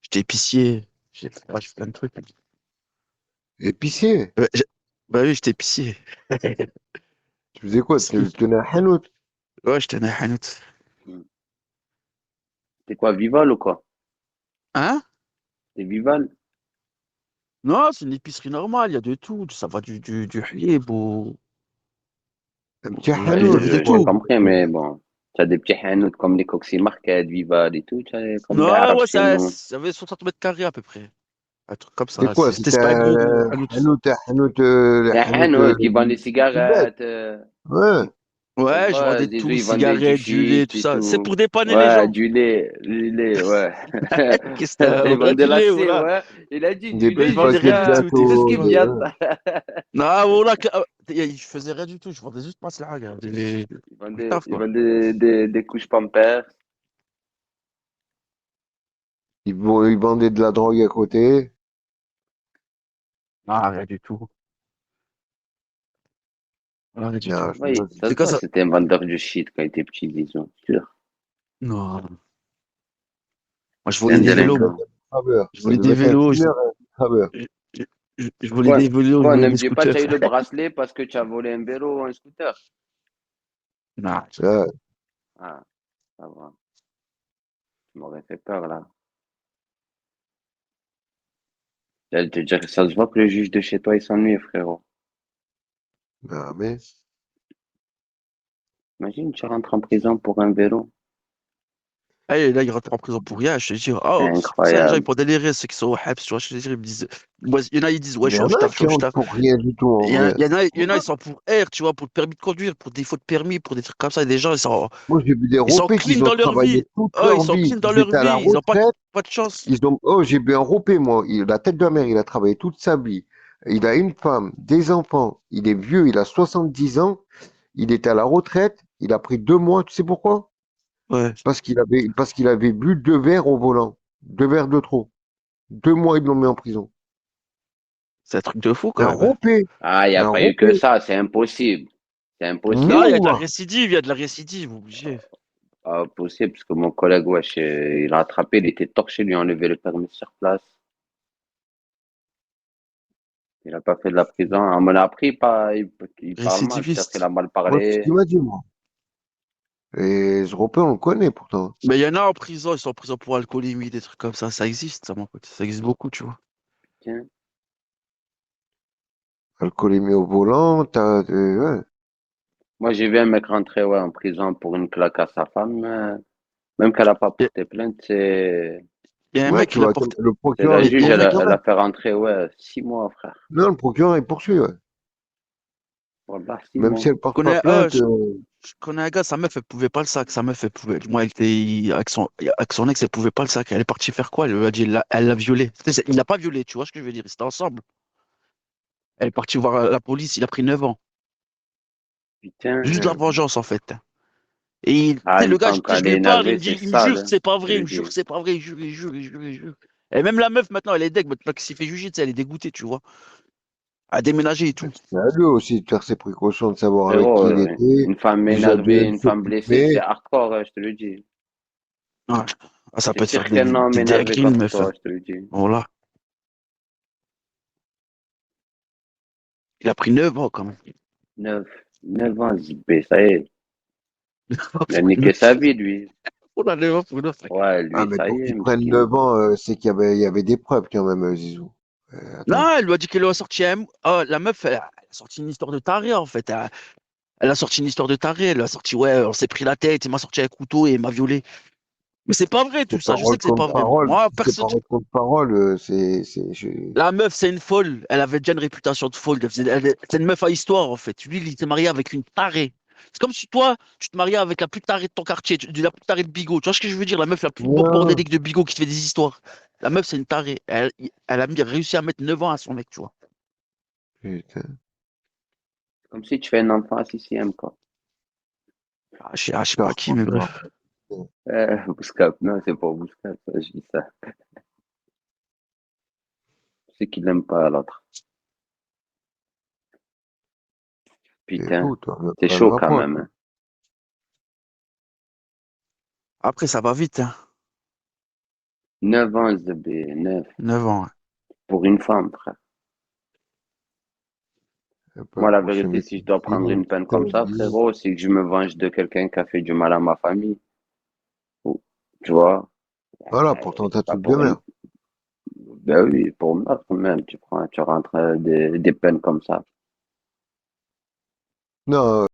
J'étais épicier. Ouais, j'ai fait plein de trucs. Épicier. Ouais, bah oui, j'étais épicier. Tu faisais quoi? Tu tenais un hanout? Ouais, j'étais un hanout. Hmm. C'était quoi, Vival ou quoi? Hein? C'était Vival? Non, c'est une épicerie normale, il y a de tout. Ça va du halib Un petit il y a hanout, de c'est J'ai quoi? tout. compris, mais bon. Tu as des petits hanout comme les Coxy Market, Vival et tout, comme les Non, Arabes ouais, chez nous. ça avait 60 mètres carrés à peu près. Un truc comme C'était ça. quoi? C'était C'était pas un gros un hanout. hanout, C'est un hanout qui vend des du bled. cigarettes. Ouais. Ouais, je Ouais, vendais Zizou, tout, il vendait du cigarettes, du lait, shit tout et ça. C'est tout. pour dépanner les Ouais, gens. du lait, ouais. Qu'est-ce que t'as? Il Voilà, vendait du lait, lacet, voilà. ouais. Il a dit Des du Mais lait je petits vendais paquets rien de du tout, t'es jusqu'à tout ce fou, gâteaux. qui toi. vient. Non, voilà, je faisais rien du tout. Je vendais juste pas cela, regarde. Du taf, Il quoi. vendait des couches Pampers. Ils vendaient de la drogue à côté. Non, rien du tout. Rien du tout. Non, je te Oui, jure, ça C'est se quoi voit, ça? c'était un vendeur de shit quand il était petit, disons. Sûr. Non. Moi, je ça C'est un volais des devait vélos, être moi. délinquant. un traveur. Je Ça volais des devait être un vélos. fumeur et un traveur. Je, je volais Quoi, des vélos, je quoi, volais ne des me dis pas que scooters. tu as eu le bracelet parce que tu as volé un vélo ou un scooter. Non. Ouais. Ah, ça va. Tu m'aurais fait peur, là. J'allais te dire, ça se voit que le juge de chez toi, il s'ennuie, frérot. Non, mais Imagine, tu rentres en prison pour un vélo. Ah, et là, il rentre en prison pour rien, je te dis. Oh, c'est pour ça, les gens, ils Incroyable. font délirer, ceux qui sont au HEPS, tu vois, je te dis, ils me disent. Moi, il y en a, ils disent, ouais, il y en je a taffe, qui je rentrent taffe. pour rien du tout, en vrai. Il y en a, ils sont pour R, tu vois, pour le permis de conduire, pour des fautes de permis, pour des trucs comme ça. Et des gens, Moi, j'ai vu des ils sont ropés qui clean ont dans leur travaillé vie. toute Oh, ils leur sont vie. clean dans Ils leur étaient à la vie, ils ont retraite. pas de chance. J'ai vu un ropé, moi. La tête de la mère, il a travaillé toute sa vie. Il a une femme, des enfants. Il est vieux, il a 70 ans. Il était à la retraite. Il a pris 2 mois. Tu sais pourquoi? Ouais, Parce qu'il avait bu 2 verres au volant. 2 verres de trop. 2 mois, ils l'ont mis en prison. c'est un truc de fou, quand Un même. ropé. Ah, il n'y a Un pas eu que ropé. ça, c'est impossible. C'est Non, impossible. il y a de la Wallah. récidive, il y a de la récidive, obligé. Pas possible, parce que mon collègue, wesh, il a attrapé, il était torché, lui a enlevé le permis sur place. Il n'a pas fait de la prison. On me l'a appris, pas, il parle mal, peut-être qu'il Récidiviste. a mal Moi, c'est ce parlé. qu'il m'a dit, moi. Et ce ropé, on le connaît, pourtant. Mais il y en a en prison, ils sont en prison pour alcoolémie, des trucs comme ça existe, ça, mon pote. Ça existe beaucoup, tu vois. Tiens. Alcoolémie au volant, ouais. Moi, j'ai vu un mec rentrer, ouais, en prison pour une claque à sa femme. Même qu'elle n'a pas Il porté plainte, c'est y a un Ouais, mec tu qui l'a vois, porté. le procureur, la Et, il juge, et- poursuit quand elle même. a fait rentrer, ouais, 6 mois, frère. Non, le procureur, il poursuit, ouais. Voilà, six Même si mois. elle porte pas plainte, je connais un gars, sa meuf, elle pouvait pas le sac. Sa meuf, elle pouvait. Moi, avec son ex, elle pouvait pas le sac. Elle est partie faire quoi? Elle lui a dit, elle l'a violé. Il l'a pas violé, tu vois ce que je veux dire? Ils étaient ensemble. Elle est partie voir la police, il a pris 9 ans. Putain. Juste de la vengeance, en fait. Et tu Ah, sais, une le gars, femme, quand je elle est lui parle, énervée, c'est il me sale, jure que hein, c'est pas je te vrai, il le me jure dis. que c'est pas vrai, il jure, il jure, il jure, il jure. Et même la meuf, maintenant, elle est deg, maintenant qu'il s'est fait juger, tu sais, elle est dégoûtée, tu vois. À déménager et tout. c'est à lui aussi de faire ses précautions, de savoir avec Frérot, qui il était. une femme Déjà de énervée, elle une se femme blessée, c'est filmer. hardcore, hein, je te le dis. Ouais. Ah, ça C'est peut te faire pire qu'un homme des énervé dingueries, une contre meuf, hein. toi, je te le dis. Voilà. Il a pris 9 ans, quand même. 9 ans, Zibé, ça y est. Il a Pour une niqué sa meuf. vie, lui. On a 9 ans pour une meuf. Ouais, Ah, lui, mais ça y pour est, qu'il prenne Mskin. 9 ans, c'est qu'il y avait des preuves quand même, Zizou. Attends. Non, elle lui a dit qu'elle a sorti un. Oh, la meuf, elle a sorti une histoire de taré, en fait. Elle a sorti une histoire de taré. Elle a sorti, ouais, on s'est pris la tête, il m'a sorti un couteau et il m'a violé. Mais c'est pas vrai, tout C'est ça. Je sais parole que c'est contre pas vrai. parole. Moi, Si c'est personne. parole contre parole, La meuf, c'est une folle. Elle avait déjà une réputation de folle. C'est une meuf à histoire, en fait. Lui, il s'est marié avec une tarée. C'est comme si toi, tu te mariais avec la plus tarée de ton quartier, la plus tarée de Bigot. Tu vois ce que je veux dire? La meuf la plus Non. bordélique de Bigot qui te fait des histoires. La meuf, c'est une tarée. Elle a réussi à mettre 9 ans à son mec, tu vois. Putain. Comme si tu fais un enfant à sixième, quoi. Je sais pas qui, mais bref. Bouscap, non, c'est pas Bouscap, je dis ça. C'est qu'il l'aime pas, l'autre. C'est Putain, fou, toi. c'est Elle chaud va quand pas. même. Hein. Après, ça va vite, hein. 9 ans, Zébé, 9. 9 ans. Hein. Pour une femme, frère. Moi, la Pour se vérité, mettre si je dois prendre dîner, une peine putain, comme ça, dîner. frérot, c'est que je me venge de quelqu'un qui a fait du mal à ma famille. Tu vois? Voilà, pourtant, C'est t'as pas truc de pour une. merde. Ben oui, pour meurtre même, tu rentres des peines comme ça. Non,